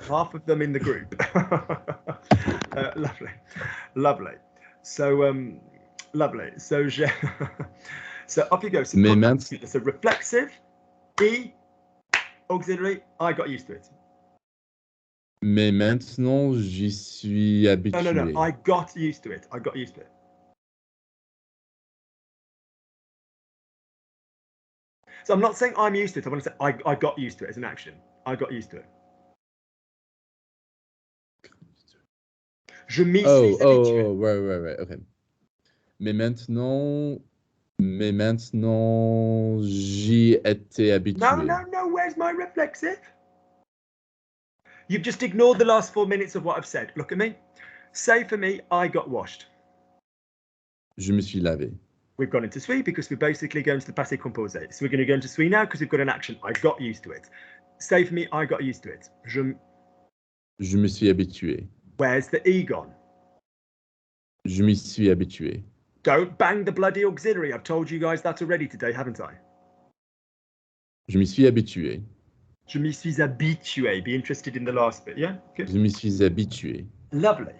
Half of them in the group. Lovely. So, lovely. So, so up you go. So, so reflexive, E, auxiliary. I got used to it. Mais maintenant, j'y suis habitué. No. I got used to it. I got used to it. So I'm not saying I'm used to it. I want to say I got used to it as an action. I got used to it. Je m'y suis habitué. Right. Okay. Mais maintenant, j'y étais habitué. No. Where's my reflexive? You've just ignored the last 4 minutes of what I've said. Look at me. Say for me, I got washed. Je me suis lavé. We've gone into suis because we're basically going to the passé composé. So we're going to go into suis now because we've got an action. I got used to it. Say for me, I got used to it. Je me suis habitué. Where's the E gone? Je m'y suis habitué. Don't bang the bloody auxiliary. I've told you guys that already today, haven't I? Je m'y suis habitué. Je m'y suis habitué. Be interested in the last bit, yeah? Good. Je m'y suis habitué. Lovely.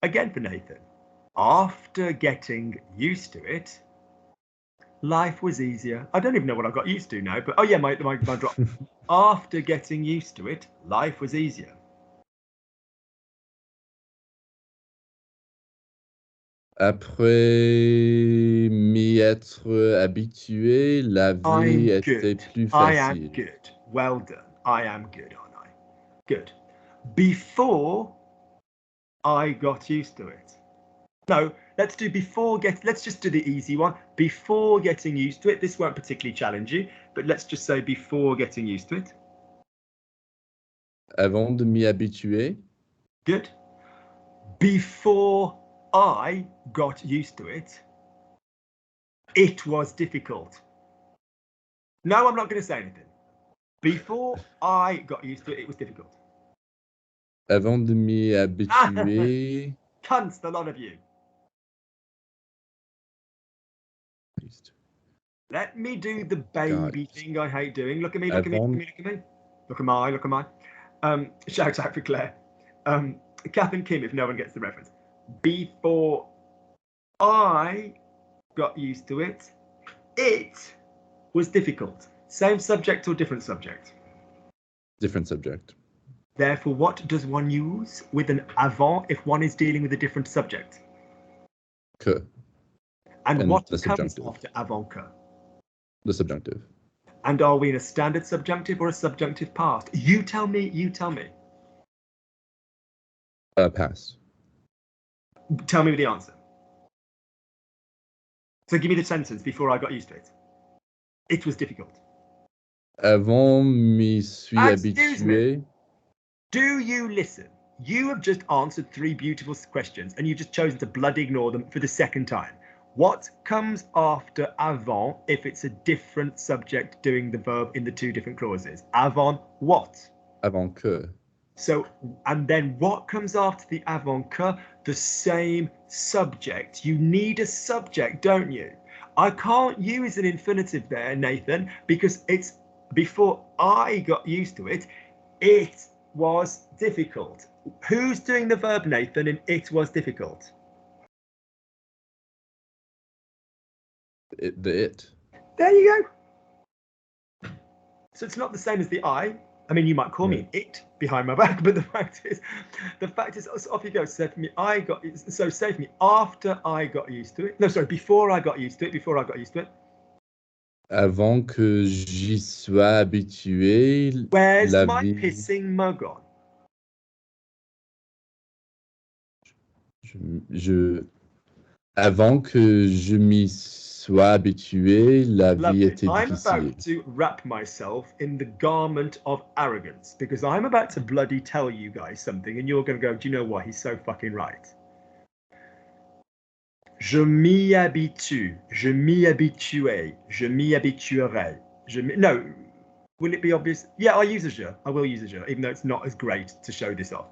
Again for Nathan. After getting used to it, life was easier. I don't even know what I got used to now, but oh yeah, my drop. After getting used to it, life was easier. Après m'y être habitué, la vie était plus facile. I am good. Well done. I am good, aren't I? Good. Before I got used to it. No, let's do let's just do the easy one. Before getting used to it. This won't particularly challenge you, but let's just say before getting used to it. Avant de m'y habituer. Good. Before I got used to it, it was difficult. No, I'm not going to say anything. Before I got used to it, it was difficult. Avant de m'y habituer. Cunts, a lot of you. Let me do the baby thing I hate doing. Look at me, look at me, look at me, look at me. Look at my, look at my. Shout out for Claire. Kath and Kim, if no one gets the reference. Before I got used to it, it was difficult. Same subject or different subject? Different subject. Therefore, what does one use with an avant if one is dealing with a different subject? Que. And what the comes subjunctive. after avant que? The subjunctive. And are we in a standard subjunctive or a subjunctive past? You tell me, you tell me. Past. Tell me the answer. So give me the sentence before I got used to it. It was difficult. Avant m'y suis Excuse me. habitué. Do you listen? You have just answered 3 beautiful questions and you've just chosen to bloody ignore them for the second time. What comes after avant if it's a different subject doing the verb in the 2 different clauses? Avant what? Avant que. So, and then what comes after the avant que? The same subject. You need a subject, don't you? I can't use an infinitive there, Nathan, because it's before I got used to it, it was difficult. Who's doing the verb, Nathan, and it was difficult? It. There you go. So it's not the same as the I. I mean, you might call me it behind my back, but the fact is, off you go. Say for me, say for me, after I got used to it. No, sorry, before I got used to it. Avant que j'y sois habitué. Where's la my vie... pissing mug on? Avant que je m'y sois habitué, la vie était I'm difficile. about to wrap myself in the garment of arrogance because I'm about to bloody tell you guys something and you're going to go, do you know what? He's so fucking right. Je m'y habitue. Je m'y habituais. Je m'y habituerai. No. Will it be obvious? Yeah, I'll use a je. I will use a je, even though it's not as great to show this off.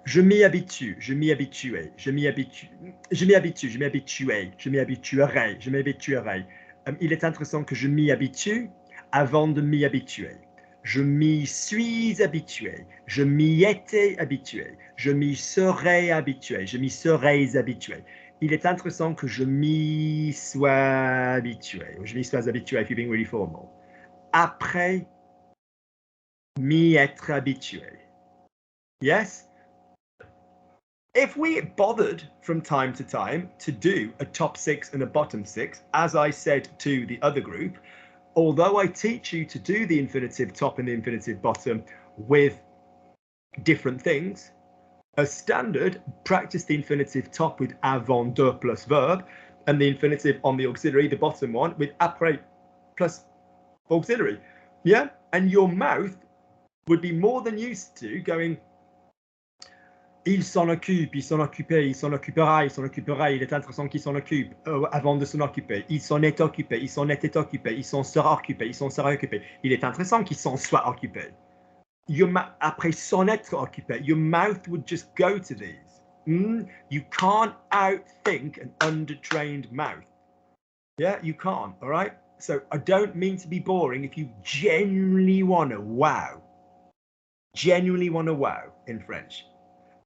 Je m'y habitue, je m'y habituais, je m'y habitue, je m'y habitue, je m'y habituais, je m'y habituerai, je m'y habituerai. Il est intéressant que je m'y habitue avant de m'y habituer. Je m'y suis habitué, je m'y étais habitué, je m'y serais habitué, je m'y serais habitué. Il est intéressant que je m'y sois habitué, ou je m'y sois habitué if you're being really formal. Après m'y être habitué. Yes? If we bothered from time to time to do a top 6 and a bottom 6, as I said to the other group, although I teach you to do the infinitive top and the infinitive bottom with different things, as standard, practice the infinitive top with avant de plus verb, and the infinitive on the auxiliary, the bottom one, with après plus auxiliary. Yeah? And your mouth would be more than used to going, il s'en occupe, il s'en occupait, il s'en occupera, il s'en occupera, il est intéressant qu'il s'en occupe avant de s'en occuper. Il s'en est occupé, il s'en était occupé, il s'en sera occupé, il s'en sera occupé. Il est intéressant qu'il s'en soit occupé. Après s'en être occupé, your mouth would just go to these. You can't outthink an undertrained mouth. Yeah, you can't, all right? So I don't mean to be boring if you genuinely want to wow. Genuinely want to wow in French.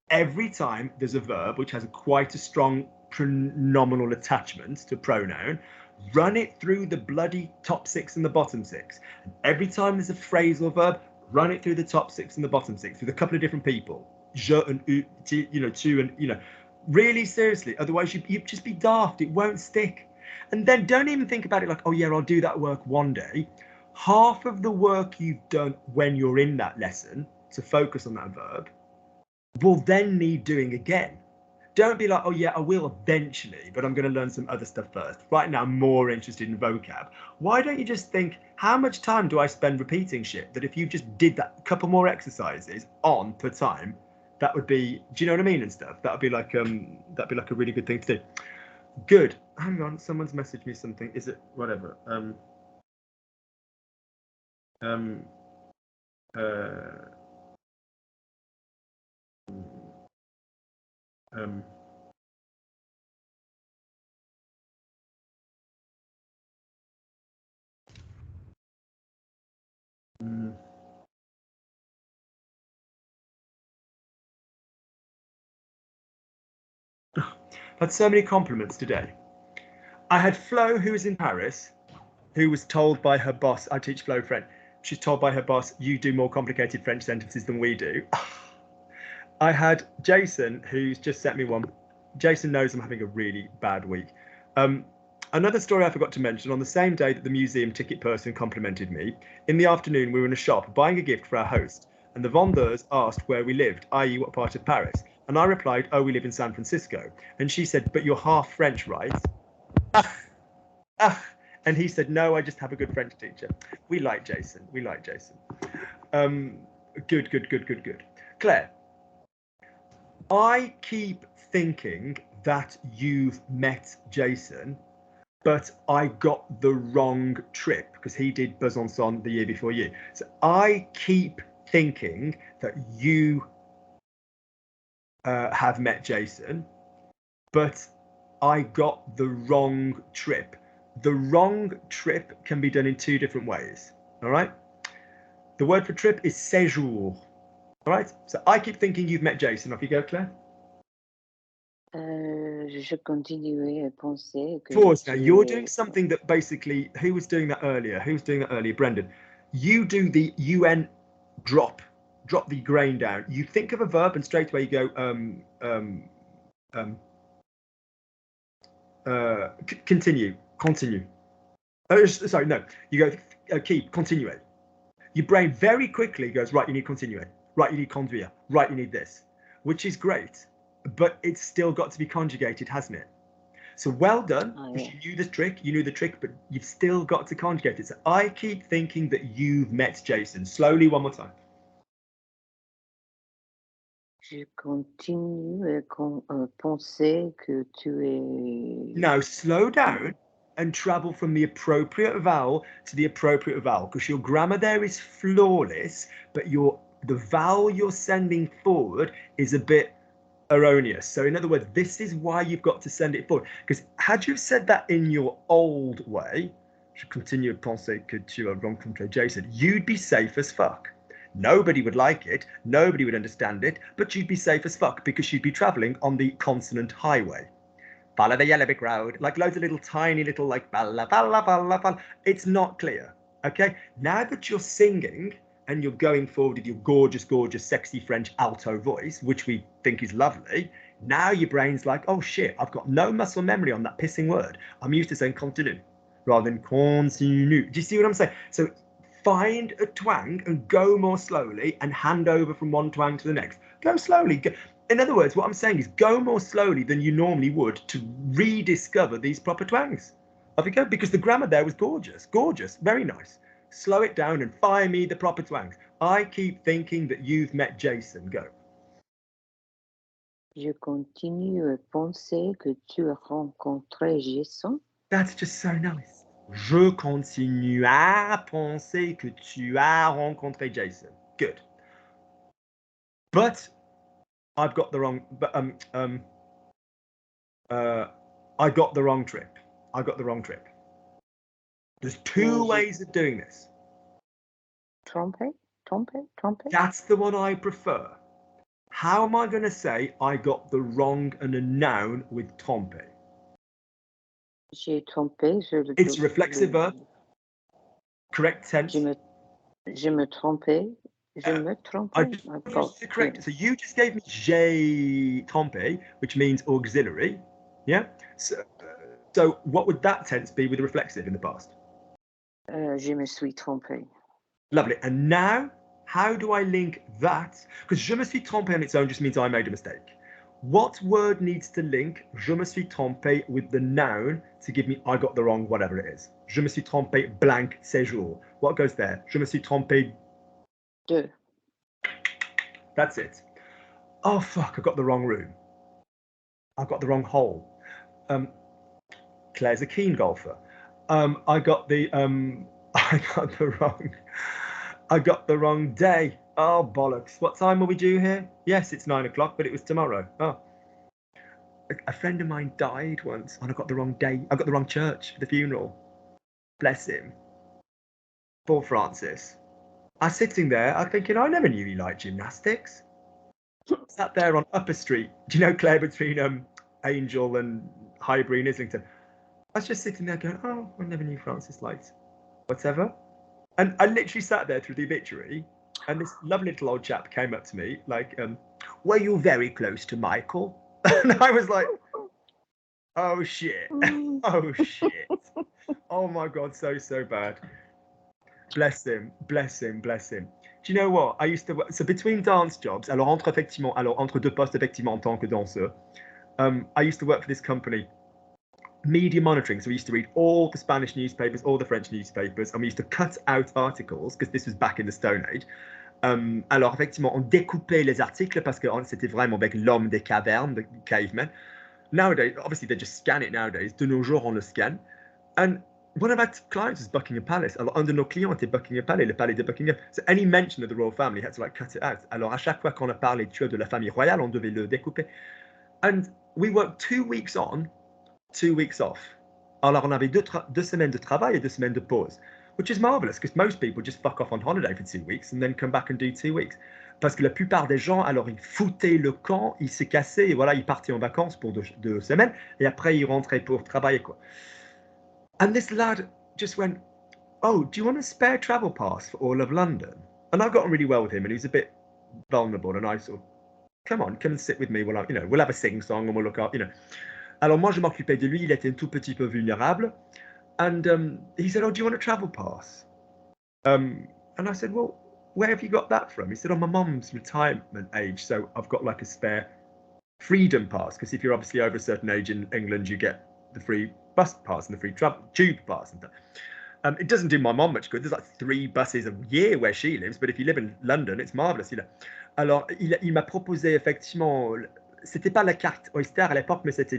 Every time there's a verb which has quite a strong pronominal attachment to pronoun, run it through the bloody top 6 and the bottom 6. And every time there's a phrasal verb, run it through the top 6 and the bottom 6 with a couple of different people. Je and u, tu and, really seriously. Otherwise, you'd just be daft. It won't stick. And then don't even think about it like, oh yeah, I'll do that work one day. Half of the work you've done when you're in that lesson to focus on that verb will then need doing again. Don't be like, oh yeah, I will eventually, but I'm going to learn some other stuff first. Right now, I'm more interested in vocab. Why don't you just think, how much time do I spend repeating shit that if you just did that couple more exercises on per time, That would be, do you know what I mean and stuff? That'd be like a really good thing to do. Good. Hang on, someone's messaged me something. Is it whatever? Had so many compliments today. I had Flo, who was in Paris, who was told by her boss, I teach Flo French, she's told by her boss, you do more complicated French sentences than we do. I had Jason, who's just sent me one. Jason knows I'm having a really bad week. Another story I forgot to mention, on the same day that the museum ticket person complimented me, in the afternoon we were in a shop buying a gift for our host, and the vendeuse asked where we lived, i.e. what part of Paris. And I replied, oh, we live in San Francisco. And she said, but you're half French, right? And he said, no, I just have a good French teacher. We like Jason. We like Jason. Good. Claire, I keep thinking that you've met Jason, but I got the wrong trip because he did Besançon the year before you. So I keep thinking that you have met Jason, but I got the wrong trip. The wrong trip can be done in two different ways. All right. The word for trip is séjour. All right. So I keep thinking you've met Jason. Off you go, Claire. Je continuais à penser que Pause. Now you're doing something that basically, who was doing that earlier? Who was doing that earlier? Brendan. You do the UN drop the grain down. You think of a verb and straight away you go continue. Sorry, no. You go keep, continue. Your brain very quickly goes, right, you need continue. Right, you need conduire. Right, you need this, which is great, but it's still got to be conjugated, hasn't it? So well done, because you knew the trick, but you've still got to conjugate it. So I keep thinking that you've met Jason. Slowly, one more time. Je continue à penser que tu es... Now, slow down and travel from the appropriate vowel to the appropriate vowel, because your grammar there is flawless, but the vowel you're sending forward is a bit erroneous. So in other words, this is why you've got to send it forward, because had you said that in your old way, je continue à penser que tu as rencontré Jason, you'd be safe as fuck. Nobody would like it, nobody would understand it, but you'd be safe as fuck because you'd be traveling on the consonant highway. Follow the yellow brick road, like loads of little tiny little like balla, balla, balla, balla. It's not clear, okay? Now that you're singing and you're going forward with your gorgeous, gorgeous, sexy French alto voice, which we think is lovely, now your brain's like, oh shit, I've got no muscle memory on that pissing word. I'm used to saying continue rather than continue. Do you see what I'm saying? So find a twang and go more slowly and hand over from one twang to the next. Go slowly. In other words, what I'm saying is go more slowly than you normally would to rediscover these proper twangs. Off you go, because the grammar there was gorgeous, gorgeous, very nice. Slow it down and fire me the proper twangs. I keep thinking that you've met Jason. Go. Je continue à penser que tu as rencontré Jason. That's just so nice. Je continue à penser que tu as rencontré Jason. Good. But I've got the wrong. I got the wrong trip. I got the wrong trip. There's two ways of doing this. Tromper. That's the one I prefer. How am I going to say I got the wrong and a noun with tromper? J'ai trompé. It's a reflexive verb. Correct tense. Je me trompais. Je me trompais. Correct. So you just gave me j'ai trompé, which means auxiliary. Yeah. So what would that tense be with a reflexive in the past? Je me suis trompé. Lovely. And now, how do I link that? Because je me suis trompé on its own just means I made a mistake. What word needs to link je me suis trompé with the noun to give me I got the wrong whatever it is? Je me suis trompé blank séjour. What goes there? Je me suis trompé de. That's it. Oh fuck, I got the wrong room. I got the wrong hole. Claire's a keen golfer. I got the wrong day. Oh bollocks. What time are we due here? Yes, it's 9 o'clock, but it was tomorrow. Oh. A friend of mine died once and I got the wrong day. I got the wrong church for the funeral. Bless him. Poor Francis. I was sitting there, I'm thinking, I never knew he liked gymnastics. Sat there on Upper Street. Do you know, Claire, between Angel and Highbury and Islington? I was just sitting there going, oh, I never knew Francis liked whatever. And I literally sat there through the obituary, and this lovely little old chap came up to me, like, were you very close to Michael? And I was like, oh shit. Oh shit. Oh my God, so bad. Bless him, bless him, bless him. Do you know what? I used to work, so between dance jobs, alors entre deux postes effectivement en tant que danseur, I used to work for this company, media monitoring. So we used to read all the Spanish newspapers, all the French newspapers, and we used to cut out articles because this was back in the Stone Age. Alors effectivement, on découpait les articles parce que c'était vraiment avec l'homme des cavernes, the cavemen. Nowadays, obviously they just scan it nowadays. De nos jours, on le scanne. And one of our clients was Buckingham Palace. Alors, un de nos clients était Buckingham Palace, le palais de Buckingham. So any mention of the royal family had to like cut it out. Alors, à chaque fois qu'on a parlé de la famille royale, on devait le découper. And we worked 2 weeks on, 2 weeks off. Alors, on avait deux semaines de travail et 2 semaines de pause, which is marvelous because most people just fuck off on holiday for 2 weeks and then come back and do 2 weeks. Parce que la plupart des gens, alors, ils foutaient le camp, ils se cassaient et voilà, ils partaient en vacances pour 2 semaines et après, ils rentraient pour travailler, quoi. And this lad just went, oh, do you want a spare travel pass for all of London? And I got on really well with him, and he was a bit vulnerable. And I sort of, come and sit with me. We'll have a sing-song and we'll look up, Alors moi, je m'occupais de lui. Il était un tout petit peu vulnérable. And he said, oh, do you want a travel pass? And I said, well, where have you got that from? He said, oh, my mum's retirement age, so I've got like a spare freedom pass. Because if you're obviously over a certain age in England, you get the free bus pass and the free tube pass and that. It doesn't do my mom much good. There's like 3 buses a year where she lives, but if you live in London, it's marvelous. Alors, il m'a proposé effectivement, c'était pas la carte Oyster à l'époque, mais c'était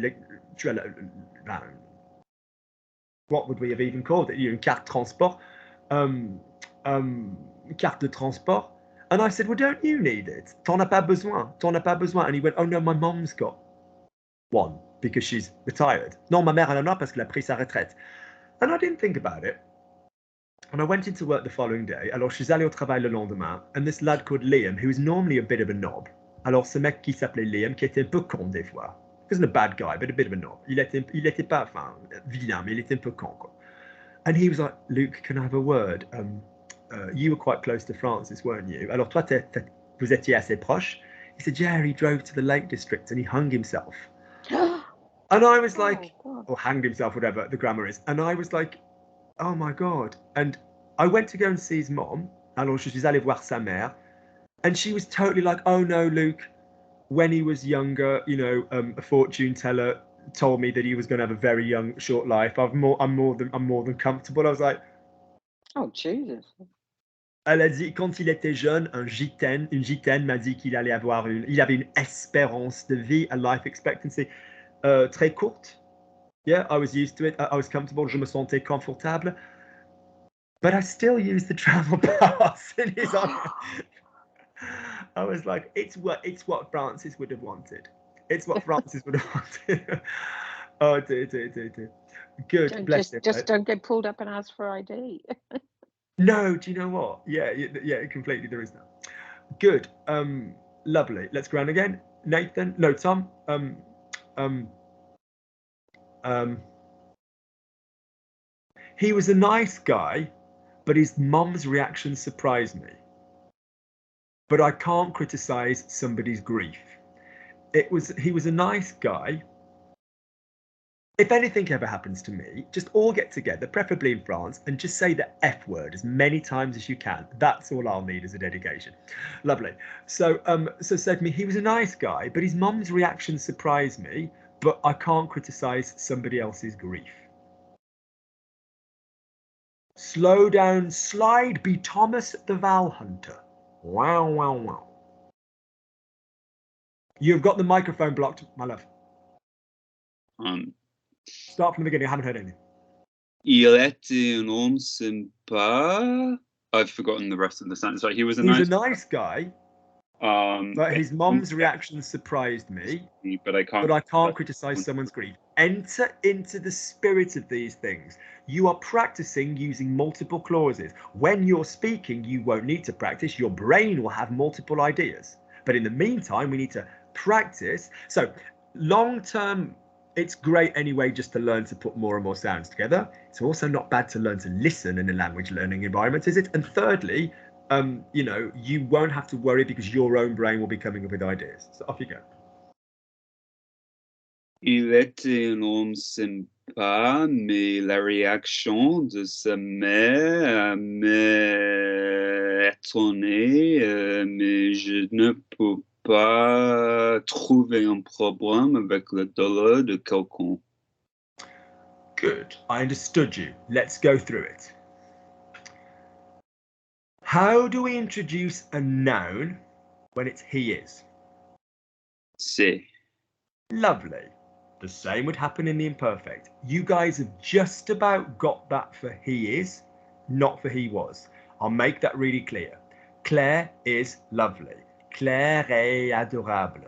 what would we have even called it? Une carte transport, carte de transport. And I said, well, don't you need it? T'en as pas besoin. And he went, oh no, my mom's got one because she's retired. Non, ma mère, elle en a parce qu'elle a pris sa retraite. And I didn't think about it. And I went into work the following day. Alors, je suis allé au travail le lendemain. And this lad called Liam, who was normally a bit of a knob. Alors, ce mec qui s'appelait Liam, qui était un peu con des fois. He wasn't a bad guy, but a bit of a knob. Il était pas, enfin, vilain, mais il était un peu con, quoi. And he was like, Luke, can I have a word? You were quite close to Francis, weren't you? Alors, toi, vous étiez assez proche. He said, yeah, he drove to the Lake District and he hung himself. And I was like, or hanged himself, whatever the grammar is. And I was like, oh my God. And I went to go and see his mom. Alors, je suis allé voir sa mère. And she was totally like, oh no, Luke, when he was younger, a fortune teller told me that he was going to have a very young, short life. I'm more than comfortable. I was like, oh, Jesus. Elle a dit, quand il était jeune, une gitaine m'a dit qu'il allait il avait une espérance de vie, a life expectancy, très courte. Yeah, I was used to it. I was comfortable. Je me sentais confortable. But I still used the travel pass in his honor. I was like, it's what Francis would have wanted. It's what Francis would have wanted. Oh, dear. Good, bless him. Just don't get pulled up and ask for ID. No, do you know what? Yeah, completely. There is that. Good. Lovely. Let's go around again. Nathan. No, Tom. He was a nice guy, but his mum's reaction surprised me. But I can't criticize somebody's grief. He was a nice guy. If anything ever happens to me, just all get together, preferably in France, and just say the F word as many times as you can. That's all I'll need as a dedication. Lovely. So said to me, he was a nice guy, but his mum's reaction surprised me, but I can't criticize somebody else's grief. Slow down, slide, be Thomas the Val Hunter. Wow. You've got the microphone blocked, my love. Um, Start from the beginning. I haven't heard anything. Il était un homme sympa. I've forgotten the rest of the sentence. Right, he was a He's nice. a nice guy, but his mom's reaction surprised me. But I can't. But I can't criticize someone's grief. Enter into the spirit of these things. You are practicing using multiple clauses. When you're speaking, you won't need to practice. Your brain will have multiple ideas. But in the meantime, we need to practice. So long term, it's great anyway just to learn to put more and more sounds together. It's also not bad to learn to listen in a language learning environment, is it? And thirdly, you know, you won't have to worry because your own brain will be coming up with ideas. So off you go. Il était un homme sympa, mais la réaction de sa mère m'a étonné, mais je ne peux pas trouver un problème avec le douleur de quelqu'un. Good. I understood you. Let's go through it. How do we introduce a noun when it's he is? C'est. Lovely. The same would happen in the imperfect. You guys have just about got that for he is, not for he was. I'll make that really clear. Claire is lovely. Claire est adorable.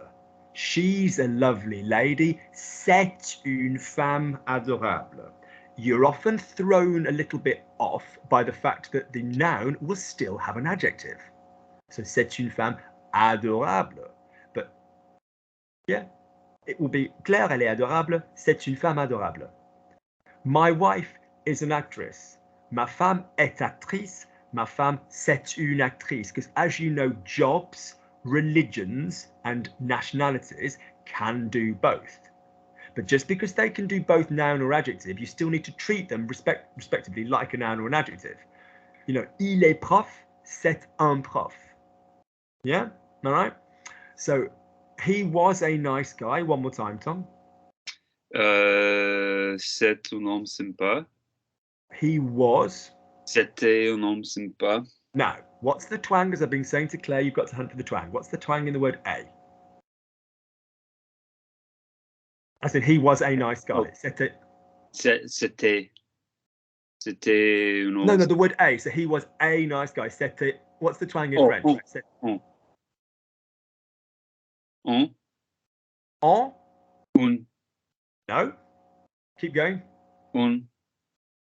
She's a lovely lady. C'est une femme adorable. You're often thrown a little bit off by the fact that the noun will still have an adjective. So c'est une femme adorable. But yeah, it will be Claire, elle est adorable. C'est une femme adorable. My wife is an actress. Ma femme est actrice. Ma femme, c'est une actrice. Because as you know, jobs, religions, and nationalities can do both. But just because they can do both noun or adjective, you still need to treat them respectively like a noun or an adjective. You know, il est prof, c'est un prof. Yeah, all right? So he was a nice guy. One more time, Tom. C'est un homme sympa. He was. C'était un homme sympa. Now, what's the twang? As I've been saying to Claire, you've got to hunt for the twang. What's the twang in the word a? I said he was a nice guy. Oh. C'était. C'était un homme. No, the word a. So he was a nice guy. C'était. What's the twang in French? Un. En? No. Keep going. Un.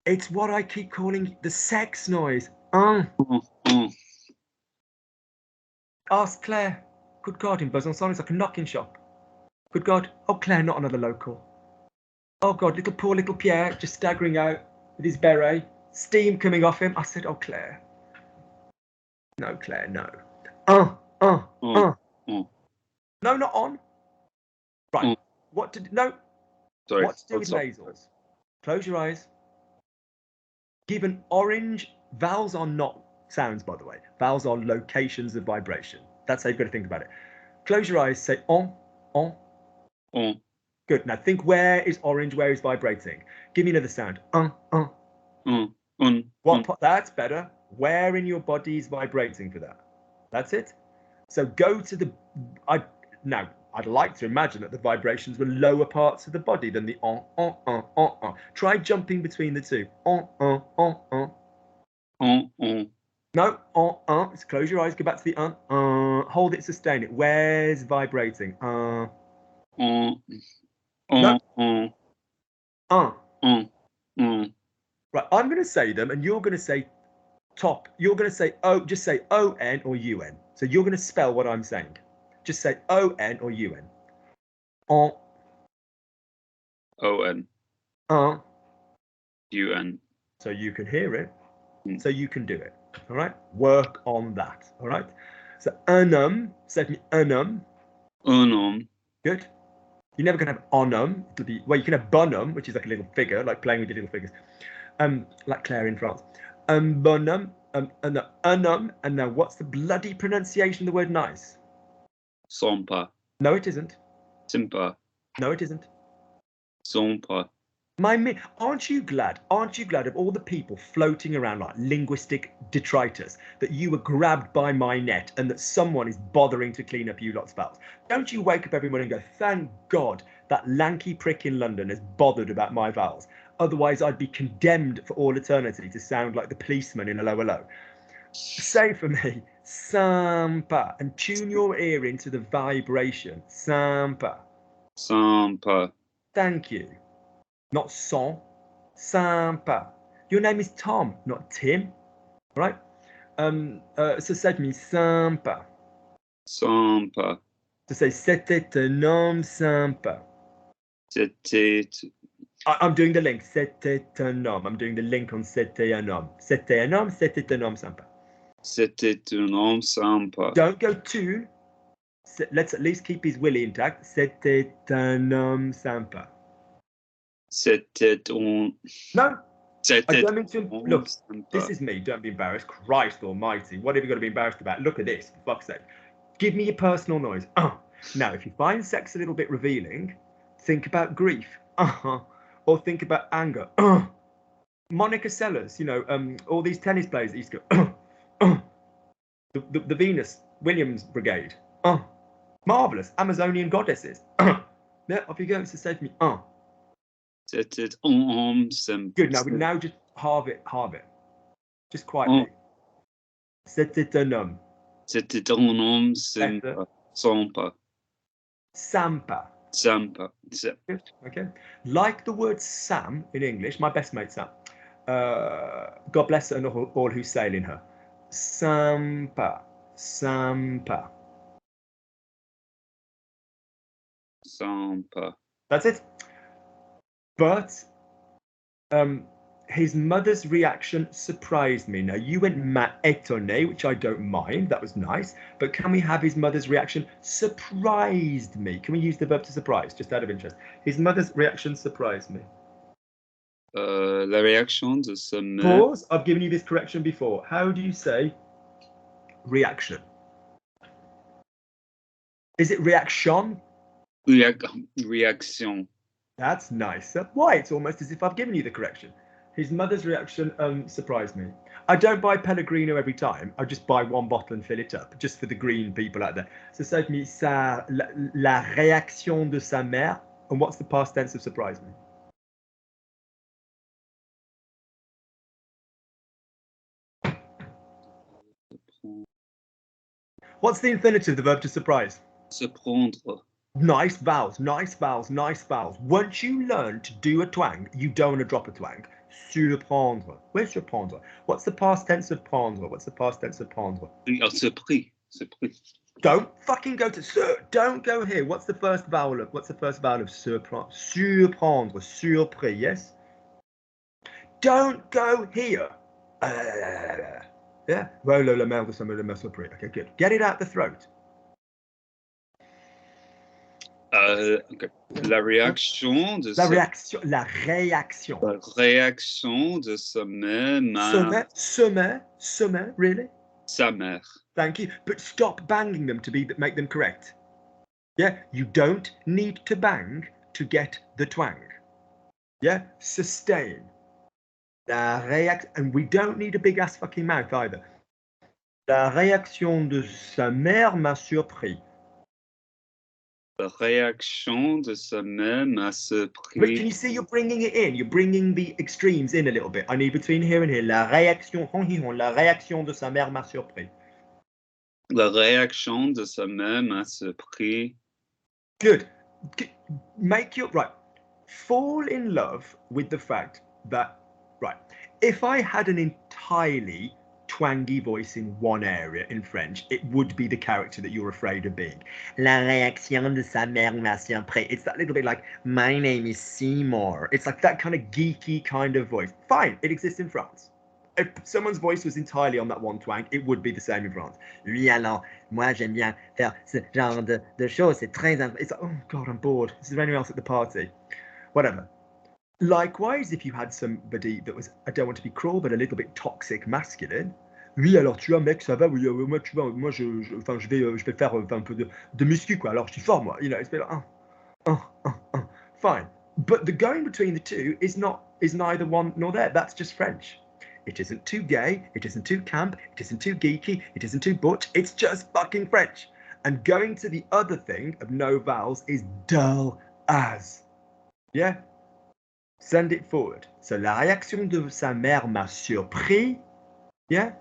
It's what I keep calling the sex noise. Ask Claire. Good God, in Besançon, it's like a knocking shop. Good God. Oh, Claire, not another local. Oh, God, poor little Pierre just staggering out with his beret, steam coming off him. I said, oh, Claire. No, Claire, no. No, not on. Right. What to do? No. Sorry. What to do with nasals? Close your eyes. Give an orange. Vowels are not sounds, by the way. Vowels are locations of vibration. That's how you've got to think about it. Close your eyes. Say on. Good. Now think, where is orange? Where is vibrating? Give me another sound. That's better. Where in your body is vibrating for that? That's it. So go to the. Now I'd like to imagine that the vibrations were lower parts of the body than the on. Try jumping between the two. No, Just close your eyes. Go back to the hold it, sustain it. Where's vibrating? No. Right, I'm going to say them, and you're going to say top. You're going to say just say O-N or U-N. So you're going to spell what I'm saying. Just say O-N or U-N. O-N. U-N. So you can hear it. So you can do it. All right? Work on that. All right? So say to me un homme. Good. You're never going to have it'll be, well, you can have bonhomme, which is like a little figure, like playing with your little figures. Like Claire in France. Bonhomme, un homme, and now what's the bloody pronunciation of the word nice? Sympa. No, it isn't. Sympa. No, it isn't. Sympa. Aren't you glad of all the people floating around like linguistic detritus that you were grabbed by my net and that someone is bothering to clean up you lot's vowels? Don't you wake up every morning and go, thank God that lanky prick in London has bothered about my vowels. Otherwise, I'd be condemned for all eternity to sound like the policeman in a lower low. Say for me, sympa, and tune your ear into the vibration. Sympa. Sympa. Thank you. Not son. Sympa. Your name is Tom, not Tim. Right? So say to me, sympa. Sympa. So say, c'était un homme sympa. C'était. I'm doing the link. C'était un homme. I'm doing the link on c'était un homme. C'était un homme, c'était un homme sympa. C'était un homme sympa. Don't go too. Let's at least keep his willy intact. C'était un homme sympa. C'était un. No. C'était I don't mean to. Look, sympa. this is me. Don't be embarrassed. Christ almighty. What have you got to be embarrassed about? Look at this. For fuck's sake. Give me your personal noise. Now, if you find sex a little bit revealing, think about grief. Or think about anger. Monica Seles, you know, all these tennis players that used to go, the Venus Williams Brigade. Marvelous. Amazonian goddesses. Yeah, off you go. So say to me, C'était un homme sympa. Good. Now just halve it. Just quietly. C'était un homme. C'était un homme sympa. Sympa. Sampa. Sympa. Good. Okay. Like the word Sam in English, my best mate Sam. God bless her and all who sail in her. Sampa. Sampa. Sympa. That's it. But his mother's reaction surprised me. Now, you went étonné, which I don't mind. That was nice. But can we have his mother's reaction surprised me? Can we use the verb to surprise, just out of interest? His mother's reaction surprised me. La réaction de sa mère. Pause. I've given you this correction before. How do you say reaction? Is it reaction? Réaction. That's nice. Why? It's almost as if I've given you the correction. His mother's reaction surprised me. I don't buy Pellegrino every time. I just buy one bottle and fill it up, just for the green people out there. So say to me, la réaction de sa mère. And what's the past tense of surprise me? What's the infinitive of the verb to surprise? Se prendre. Nice vowels, nice vowels, nice vowels. Once you learn to do a twang, you don't want to drop a twang. Surprendre. Where's surprendre? What's the past tense of prendre? What's the past tense of prendre? Se pris. Se pris. Don't fucking go to sur. Don't go here. What's the first vowel of surprendre? Surprendre. Surpris. Yes. Don't go here. Yeah. La merde, ça me surpris. Okay, good. Get it out the throat. Okay. La réaction de La réaction. La réaction. La réaction de sa mère. Sa mère, really? Sa mère. Thank you. But stop banging them to make them correct. Yeah, you don't need to bang to get the twang. Yeah, sustain. La réaction, and we don't need a big ass fucking mouth either. La réaction de sa mère m'a surpris. La réaction de sa mère m'a surpris. But can you see you're bringing it in? You're bringing the extremes in a little bit. I need between here and here. La réaction de sa mère m'a surpris. La réaction de sa mère m'a surpris. Good. Right. Fall in love with the fact that, right, if I had an entirely twangy voice in one area in French, it would be the character that you're afraid of being. La réaction de sa mère m'a surpris. It's that little bit like, my name is Seymour. It's like that kind of geeky kind of voice. Fine, it exists in France. If someone's voice was entirely on that one twang, it would be the same in France. Oui, alors, moi j'aime bien faire ce genre de choses. C'est très. It's like, oh God, I'm bored. Is there anyone else at the party? Whatever. Likewise, if you had somebody that was, I don't want to be cruel, but a little bit toxic masculine. Oui, alors tu vois, mec, ça va, oui, moi, tu vois, moi, je vais faire un peu de muscu, quoi. Alors, je suis fort, moi. You know, it's been like, fine. But the going between the two is neither one nor there. That's just French. It isn't too gay, it isn't too camp, it isn't too geeky, it isn't too butch, it's just fucking French. And going to the other thing of no vowels is dull as. Yeah? Send it forward. So la réaction de sa mère m'a surpris. Yeah?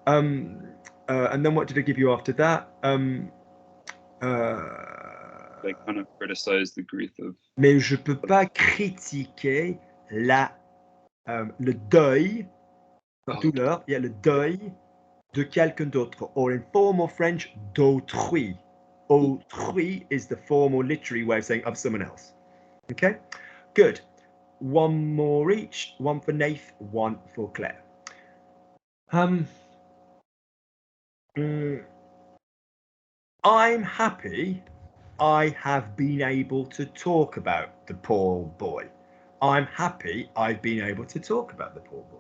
And then what did I give you after that? They kind of criticize the grief of. Mais je peux pas critiquer le deuil, douleur, le deuil de quelqu'un d'autre, or in formal French, d'autrui. Autrui is the formal literary way of saying of someone else. Okay, good. One more each, one for Nath, one for Claire. I'm happy I have been able to talk about the poor boy. I'm happy I've been able to talk about the poor boy.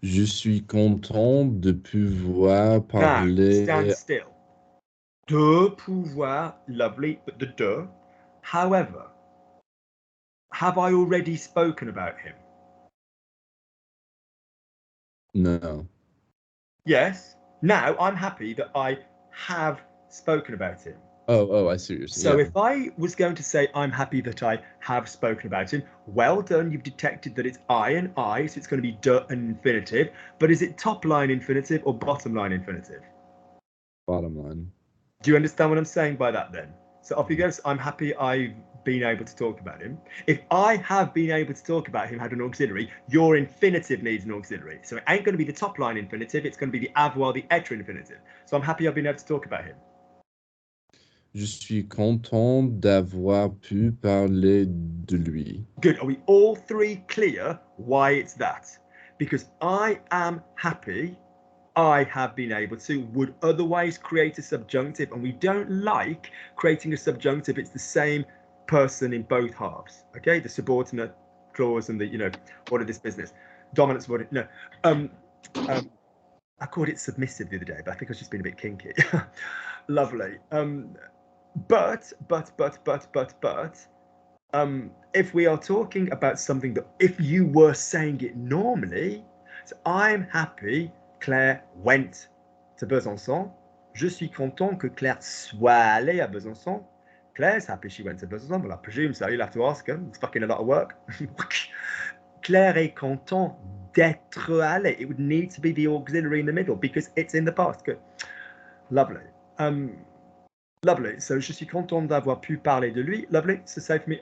Je suis content de pouvoir parler. Now, stand still. De pouvoir, lovely, but the de. However, have I already spoken about him? No. Yes. Now, I'm happy that I have spoken about him. Oh, I see what you're saying. So yeah. if I was going to say I'm happy that I have spoken about him, well done, you've detected that it's I and I, so it's going to be de and infinitive. But is it top line infinitive or bottom line infinitive? Bottom line. Do you understand what I'm saying by that then? So off you go. So I'm happy I've been able to talk about him. If I have been able to talk about him had an auxiliary, your infinitive needs an auxiliary. So it ain't going to be the top line infinitive, it's going to be the avoir, the être infinitive. So I'm happy I've been able to talk about him. Je suis content d'avoir pu parler de lui. Good. Are we all three clear why it's that? Because I am happy I have been able to would otherwise create a subjunctive, and we don't like creating a subjunctive. It's the same person in both halves. Okay, the subordinate clause and the what of this business, dominant subordinate. No, I called it submissive the other day, but I think I've just been a bit kinky. Lovely. But if we are talking about something that if you were saying it normally, so I'm happy Claire went to Besançon. Je suis content que Claire soit allée à Besançon. Claire's happy she went to Besançon. Well, I presume so. You'll have to ask her. It's fucking a lot of work. Claire est content d'être allée. It would need to be the auxiliary in the middle because it's in the past. Good. Lovely. Lovely. So, je suis content d'avoir pu parler de lui. Lovely. So, say for me,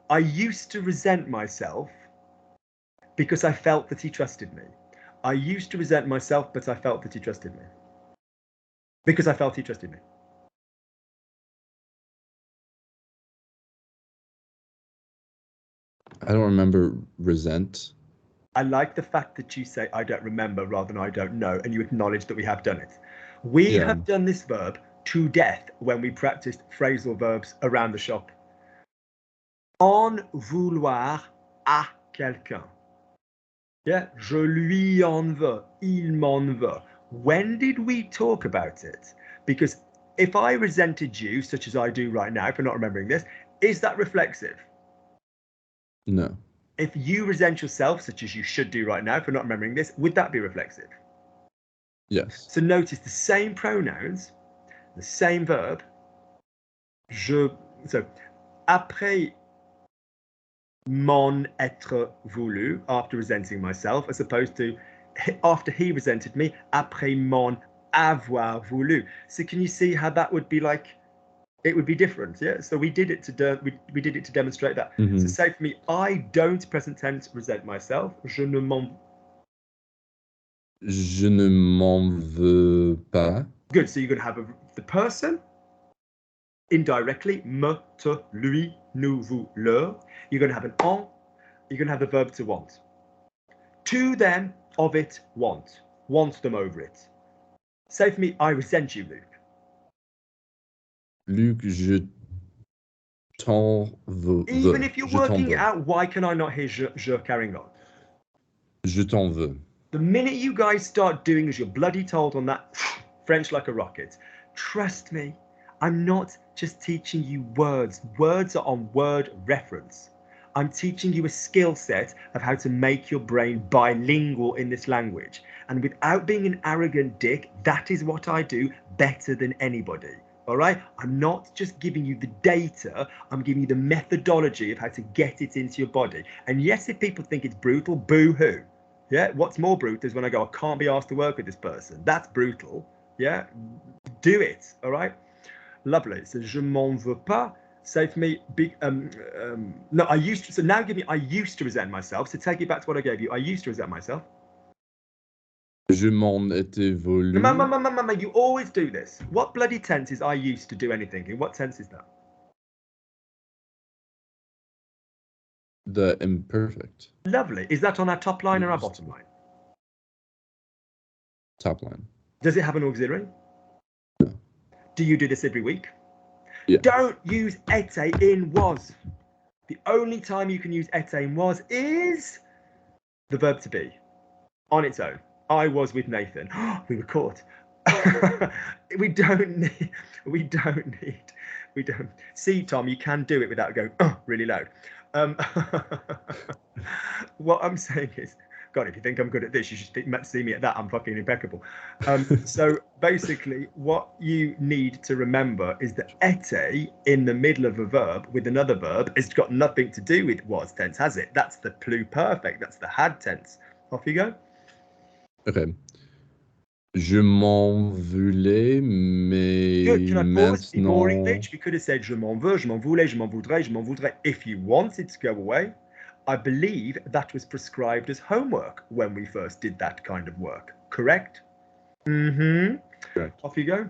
I used to resent myself because I felt that he trusted me. I used to resent myself, but I felt that he trusted me. Because I felt he trusted me. I don't remember resent. I like the fact that you say, I don't remember, rather than I don't know, and you acknowledge that we have done it. We have done this verb to death when we practiced phrasal verbs around the shop. En vouloir à quelqu'un. Yeah, je lui en veux, il m'en veut. When did we talk about it? Because if I resented you, such as I do right now, for not remembering this, is that reflexive? No. If you resent yourself, such as you should do right now, for not remembering this, would that be reflexive? Yes. So notice the same pronouns, the same verb. So après mon être voulu, after resenting myself, as opposed to after he resented me, après mon avoir voulu. So can you see how that would be like? It would be different, yeah. So we did it to we did it to demonstrate that. Mm-hmm. So say for me, I don't present tense resent myself. Je ne m'en veux pas. Good. So you're going to have the person indirectly, me, te, lui, nous, vous, leur. You're going to have an en. You're going to have the verb to want. To them, of it, want. Want them over it. Say for me, I resent you, Luke. Luc, je t'en veux. Even if you're working it out, why can I not hear je carrying on? Je t'en veux. The minute you guys start doing as you're bloody told on that French like a rocket, trust me, I'm not just teaching you words. Words are on word reference. I'm teaching you a skill set of how to make your brain bilingual in this language. And without being an arrogant dick, that is what I do better than anybody. All right? I'm not just giving you the data, I'm giving you the methodology of how to get it into your body. And yes, if people think it's brutal, boo-hoo. Yeah, what's more brutal is when I go, I can't be asked to work with this person. That's brutal. Yeah, do it. All right? Lovely. So, je m'en veux pas. Say for me, no, I used to, so now give me, I used to resent myself. So take it back to what I gave you. I used to resent myself. Je m'en étais voulu. Mama, you always do this. What bloody tense is I used to do anything? In what tense is that? The imperfect. Lovely. Is that on our top line or our bottom line? Top line. Does it have an auxiliary? No. Do you do this every week? Yeah. Don't use été in was. The only time you can use été in was is the verb to be on its own. I was with Nathan. We were caught. we don't. See, Tom, you can do it without going really loud. What I'm saying is, God, if you think I'm good at this, you should see me at that. I'm fucking impeccable. So basically, what you need to remember is that été in the middle of a verb with another verb has got nothing to do with was tense, has it? That's the pluperfect. That's the had tense. Off you go. Okay. Je m'en voulais, mais Good. Can I pause? Be more maintenant... English. We could have said je m'en veux, je m'en voulais, je m'en voudrais, je m'en voudrais. If you wanted to go away, I believe that was prescribed as homework when we first did that kind of work. Correct? Mm-hmm. Correct. Off you go.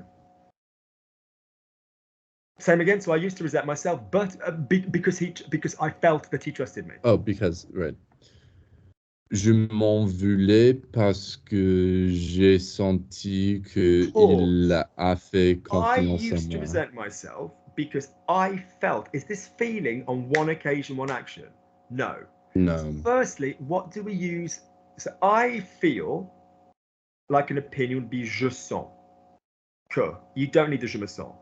Same again. So I used to resent myself, but because I felt that he trusted me. Oh, because, right. Je m'en voulais parce que j'ai senti que il a fait I confiance en used to moi. resent myself because I felt, is this feeling on one occasion, one action? No. No. Firstly, what do we use? So I feel like an opinion would be je sens. Que. You don't need the je me sens.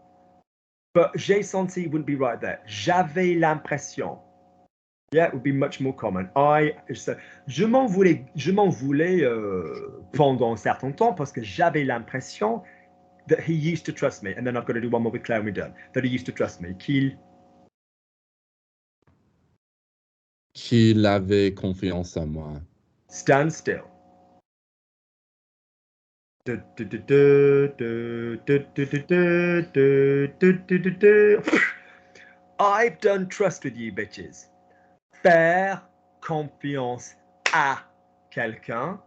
But j'ai senti wouldn't be right there. J'avais l'impression. Yeah, it would be much more common. Je m'en voulais pendant un certain temps parce que j'avais l'impression that he used to trust me. And then I've got to do one more with Claire and we're done. That he used to trust me. Qu'il avait confiance en moi. Stand still. I've done trust with you, bitches. Faire confiance à quelqu'un,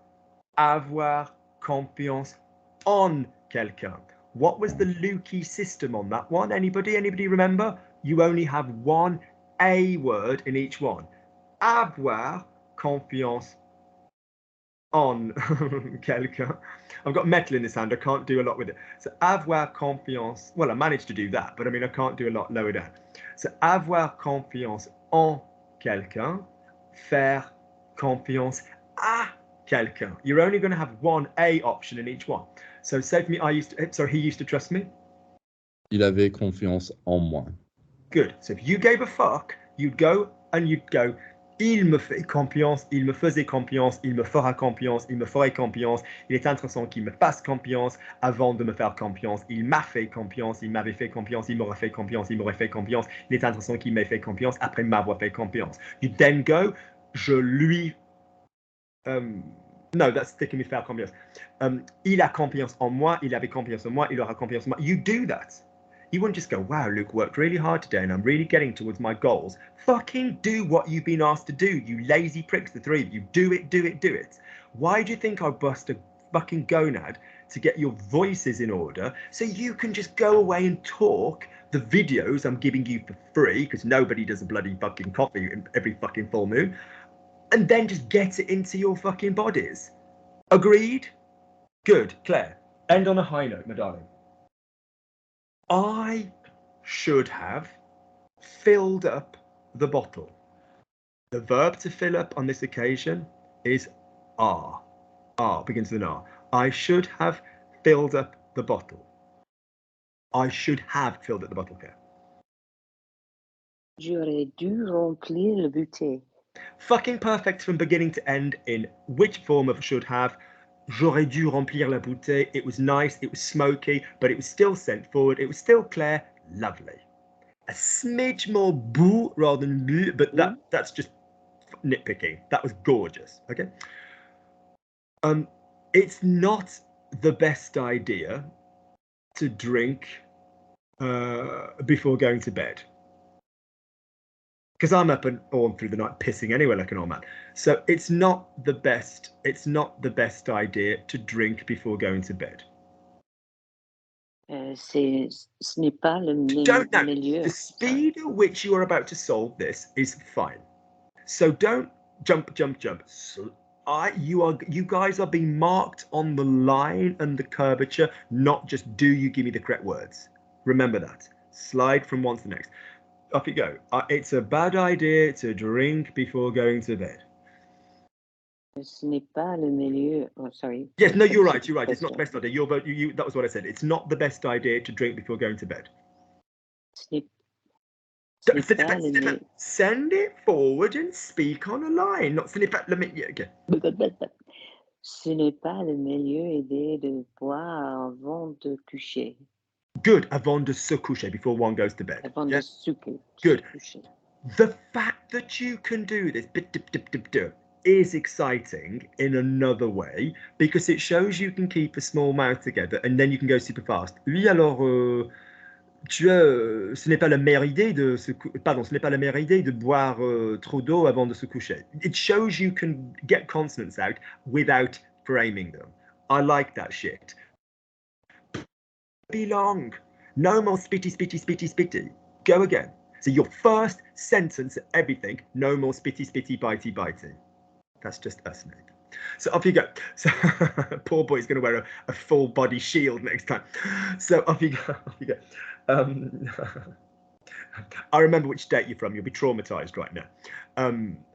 avoir confiance en quelqu'un. What was the Lukey system on that one? Anybody remember? You only have one A word in each one. Avoir confiance en quelqu'un. I've got metal in this hand. I can't do a lot with it. So avoir confiance. Well, I managed to do that, but I mean, I can't do a lot lower down. So avoir confiance en quelqu'un, faire confiance à quelqu'un. You're only going to have one A option in each one. So say for me, he used to trust me. Il avait confiance en moi. Good. So if you gave a fuck, you'd go, il me fait confiance, il me faisait confiance, il me fera confiance, il me ferait confiance, il est intéressant qu'il me fasse confiance avant de me faire confiance, il m'a fait confiance, il m'avait fait confiance, il m'aurait fait confiance, il m'aurait fait confiance, il est intéressant qu'il m'ait fait confiance après m'avoir fait confiance. You then go, je lui... no, that's sticking with faire confiance. Il a confiance en moi, il avait confiance en moi, il aura confiance en moi. You do that. You wouldn't just go, wow, Luke worked really hard today and I'm really getting towards my goals. Fucking do what you've been asked to do, you lazy pricks, the three of you. Do it. Why do you think I bust a fucking gonad to get your voices in order so you can just go away and talk the videos I'm giving you for free, because nobody does a bloody fucking coffee every fucking full moon, and then just get it into your fucking bodies? Agreed? Good. Claire, end on a high note, my darling. I should have filled up the bottle. The verb to fill up on this occasion is are. R, begins with an R. I should have filled up the bottle. I should have filled up the bottle, okay? J'aurais dû remplir le bouteille. Fucking perfect from beginning to end in which form of should have. J'aurais dû remplir la bouteille. It was nice, it was smoky, but it was still sent forward. It was still clear. Lovely. A smidge more boo rather than bleu, but that's just nitpicking. That was gorgeous, okay? It's not the best idea to drink before going to bed. Because I'm up and on through the night pissing anyway like an old man. So it's not the best idea to drink before going to bed. Ce n'est pas le milieu. The speed at which you are about to solve this is fine. So don't jump. So you guys are being marked on the line and the curvature, not just do you give me the correct words. Remember that. Slide from one to the next. Off you go. It's a bad idea to drink before going to bed. Ce n'est pas le milieu. Oh, sorry. Yes, no, you're right. It's not the best idea. That was what I said. It's not the best idea to drink before going to bed. Send it forward and speak on a line. Not ce n'est pas le milieu. Okay. Ce n'est pas le meilleure idée de boire avant de coucher. Good, avant de se coucher, before one goes to bed. Avant de se coucher. Good. The fact that you can do this is exciting in another way, because it shows you can keep a small mouth together and then you can go super fast. Oui, alors, ce n'est pas la meilleure idée de ce n'est pas la meilleure idée de boire trop d'eau avant de se coucher. It shows you can get consonants out without framing them. I like that shit. Be long. No more spitty. Go again. So your first sentence, everything, no more spitty, bitey. That's just us, mate. So off you go. So poor boy's going to wear a full body shield next time. So off you go. I remember which state you're from. You'll be traumatized right now.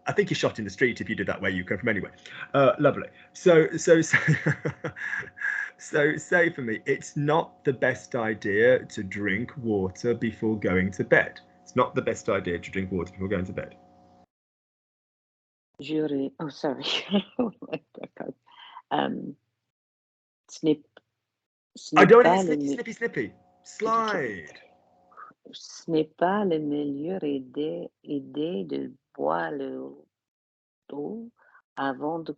I think you're shot in the street if you did that where you come from anyway. Lovely. So say for me, it's not the best idea to drink water before going to bed. It's not the best idea to drink water before going to bed. Oh, sorry. Oh my God. I don't want to snippy. Slide. Ce n'est pas la meilleure idée de boire l'eau avant de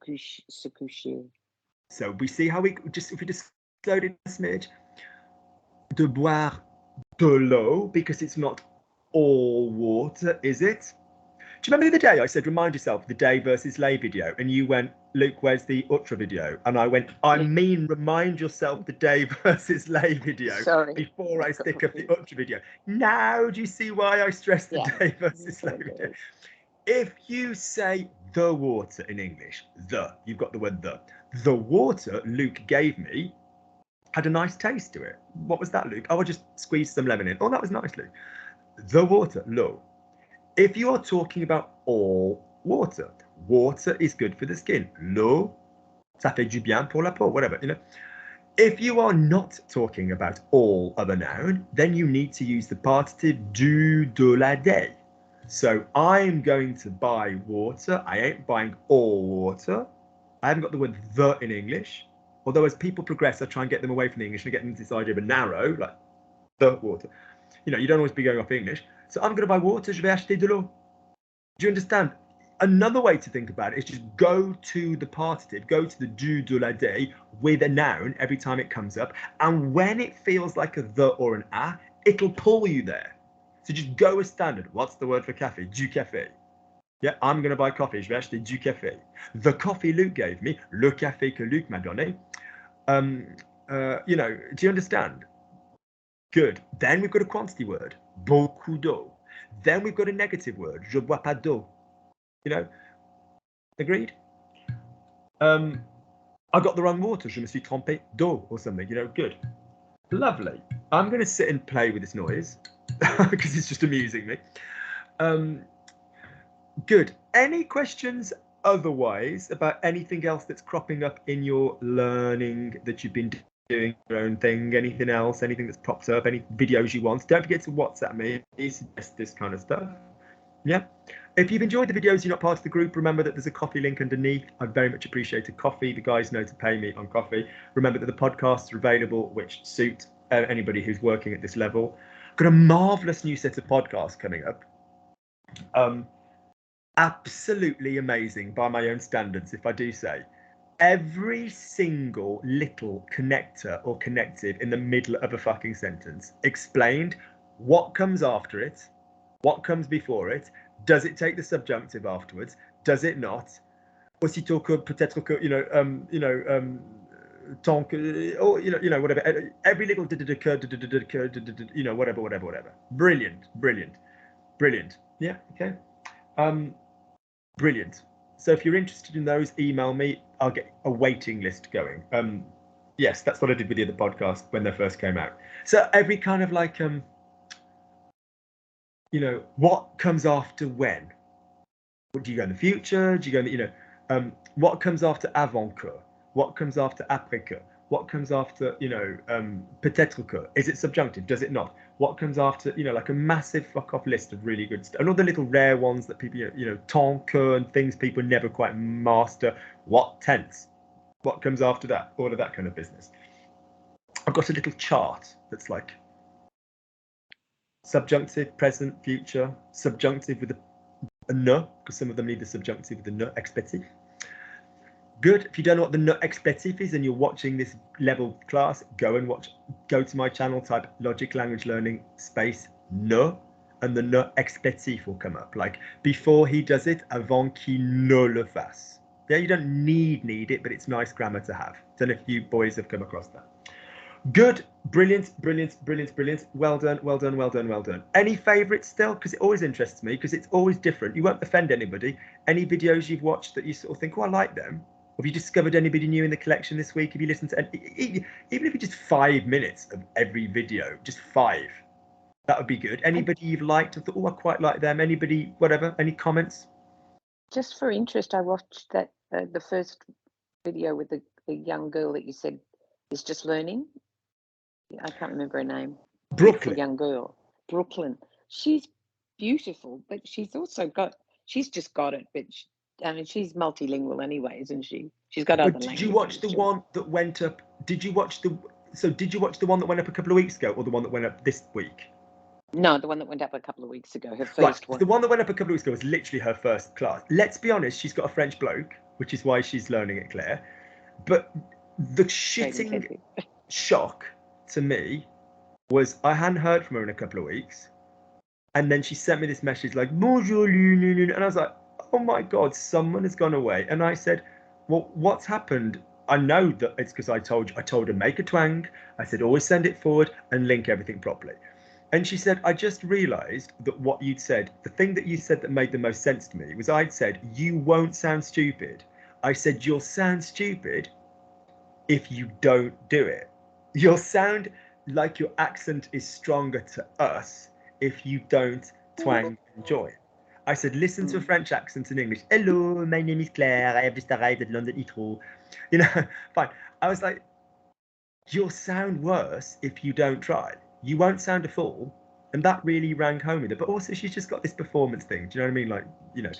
se coucher. So we see how if we just slowed it a smidge. De boire de l'eau, because it's not all water, is it? Do you remember the other day I said, remind yourself, the day versus lay video, and you went, Luke, where's the ultra video? And I went, remind yourself the day versus lay video. Sorry. Before I stick up the ultra video. Now do you see why I stress the day versus lay video? If you say the water in English, you've got the word the. The water Luke gave me had a nice taste to it. What was that, Luke? Oh, I just squeezed some lemon in. Oh, that was nice, Luke. The water, l'eau. If you are talking about all water, water is good for the skin. L'eau, ça fait du bien pour la peau, whatever, you know. If you are not talking about all of a noun, then you need to use the partitive du, de, la, des. So I'm going to buy water. I ain't buying all water. I haven't got the word the in English. Although as people progress, I try and get them away from the English and get them to this idea of a narrow, like the water. You know, you don't always be going off English. So I'm going to buy water, je vais acheter de l'eau. Do you understand? Another way to think about it is just go to the partitive, go to the du, de, la, des with a noun every time it comes up. And when it feels like a the or an a, it'll pull you there. So just go as standard. What's the word for cafe? Du café. Yeah, I'm going to buy coffee. Je vais acheter du café. The coffee Luke gave me, le café que Luc m'a donné. You know, do you understand? Good. Then we've got a quantity word, beaucoup d'eau. Then we've got a negative word, je bois pas d'eau. You know, agreed? I got the wrong water, je me suis trompé d'eau or something, you know, good. Lovely. I'm going to sit and play with this noise because it's just amusing me. Good. Any questions otherwise about anything else that's cropping up in your learning that you've been doing your own thing, anything else, anything that's popped up, any videos you want, don't forget to WhatsApp me, suggest this kind of stuff. Yeah. If you've enjoyed the videos, you're not part of the group, remember that there's a Kofi link underneath. I very much appreciate a Kofi. The guys know to pay me on Kofi. Remember that the podcasts are available, which suit anybody who's working at this level. Got a marvelous new set of podcasts coming up. Absolutely amazing by my own standards, if I do say. Every single little connector or connective in the middle of a fucking sentence explained, what comes after it, what comes before it, does it take the subjunctive afterwards, does it not, aussitôt que, peut-être que, tant que, or whatever, every little whatever. Brilliant. Yeah, okay. Brilliant. So if you're interested in those, email me. I'll get a waiting list going. Yes, that's what I did with the other podcast when they first came out. So every kind of like, what comes after when? Do you go in the future? Do you go in the, what comes after avant que? What comes after après que? What comes after, peut-être que? Is it subjunctive? Does it not? What comes after, like a massive fuck off list of really good stuff. And all the little rare ones that people, tant que and things people never quite master. What tense? What comes after that? All of that kind of business. I've got a little chart that's like subjunctive, present, future, subjunctive with a ne, because some of them need the subjunctive with the ne expletive. Good. If you don't know what the ne expletive is and you're watching this level class, go to my channel, type Logic Language Learning space ne, and the ne expletive will come up. Like before he does it, avant qu'il ne le fasse. Yeah, you don't need it, but it's nice grammar to have. Don't know if you boys have come across that. Good, brilliant. Well done. Any favourites still? Because it always interests me, because it's always different. You won't offend anybody. Any videos you've watched that you sort of think, oh, I like them? Have you discovered anybody new in the collection this week? Have you listened to, even if it's just 5 minutes of every video, just 5, that would be good. Anybody you've liked, and thought, oh, I quite like them. Anybody, whatever, any comments? Just for interest, I watched that the first video with the young girl that you said is just learning. I can't remember her name. Brooklyn. Beautiful young girl. Brooklyn. She's beautiful, but she's just got it. But she's multilingual anyway, isn't she? She's got other languages. Did you watch the one that went up? Did you watch the one that went up a couple of weeks ago, or the one that went up this week? No, the one that went up a couple of weeks ago, her first one. The one that went up a couple of weeks ago was literally her first class. Let's be honest, she's got a French bloke, which is why she's learning it, Claire. But the shitting shock to me was I hadn't heard from her in a couple of weeks. And then she sent me this message like, bonjour, and I was like, oh my God, someone has gone away. And I said, well, what's happened? I know that it's because I told her make a twang. I said, always send it forward and link everything properly. And she said, I just realized that what you'd said, the thing that you said that made the most sense to me was I'd said, you won't sound stupid. I said, you'll sound stupid if you don't do it. You'll sound like your accent is stronger to us if you don't twang and join. I said, listen to a French accent in English. Hello, my name is Claire. I have just arrived at London Heathrow. Fine. I was like, you'll sound worse if you don't try. You won't sound a fool. And that really rang home with it. But also, she's just got this performance thing. Do you know what I mean?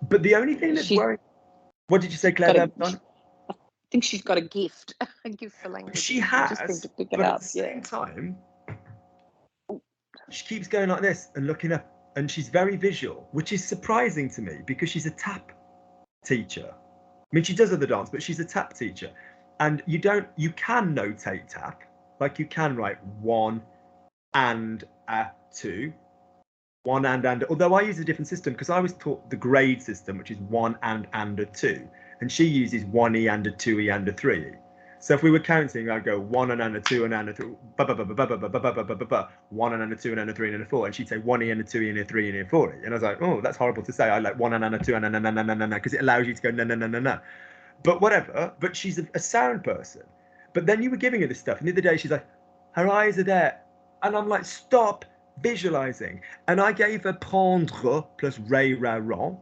But the only thing that's worrying... What did you say, Claire? I think she's got a gift. A gift for language. She has, just seems to pick it but up. at the same time, she keeps going like this and looking up. And she's very visual, which is surprising to me because she's a tap teacher. I mean, she does other dance, but she's a tap teacher. And you can notate tap, like you can write 1 and a 2, 1 and, although I use a different system because I was taught the grade system, which is 1 and a 2. And she uses 1E and a 2E and a 3E. So if we were counting, I'd go 1 and a 2 and a 3, 1 and a 2 and a 3 and a 4, and she'd say 1E and a 2E and a 3 and a 4E. And I was like, oh, that's horrible to say. I like 1 and a 2 and a because it allows you to go na. But whatever. But she's a sound person. But then you were giving her this stuff, and the other day she's like, her eyes are there, and I'm like, stop visualizing. And I gave her prendre plus re ra ron.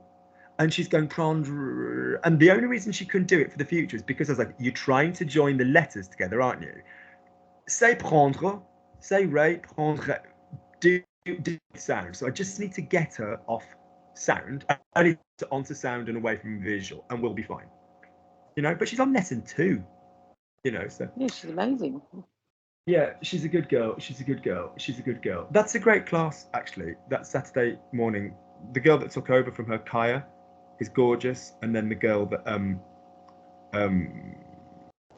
And she's going prendre, and the only reason she couldn't do it for the future is because I was like, you're trying to join the letters together, aren't you? Say prendre, say ray, prendre, do sound. So I just need to get her off sound, I need to onto sound and away from visual, and we'll be fine. You know, but she's on lesson 2. You know, so Yeah, she's amazing. yeah, she's a good girl. She's a good girl. She's a good girl. That's a great class, actually. That Saturday morning, the girl that took over from her, Kaya, is gorgeous, and then the girl that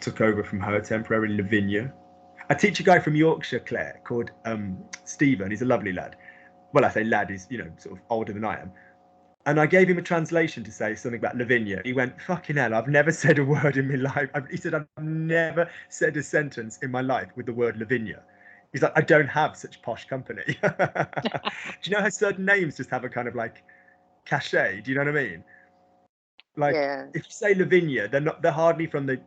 took over from her temporarily, Lavinia. I teach a guy from Yorkshire, Claire, called Stephen. He's a lovely lad. Well, I say lad, he's, you know, sort of older than I am. And I gave him a translation to say something about Lavinia. He went, fucking hell, I've never said a word in my life. He said, I've never said a sentence in my life with the word Lavinia. He's like, I don't have such posh company. Do you know how certain names just have a kind of like cachet? Do you know what I mean? Like, Yeah. if you say Lavinia, they're hardly from the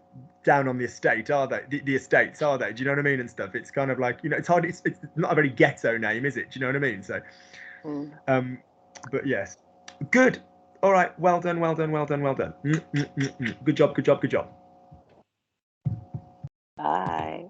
down on the estate, are they? The estates, are they? Do you know what I mean? And stuff. It's kind of like, you know, it's hardly, it's not a very ghetto name, is it? Do you know what I mean? So, but yes. Good. All right. Well done. Well done. Well done. Well done. Good job. Good job. Good job. Bye.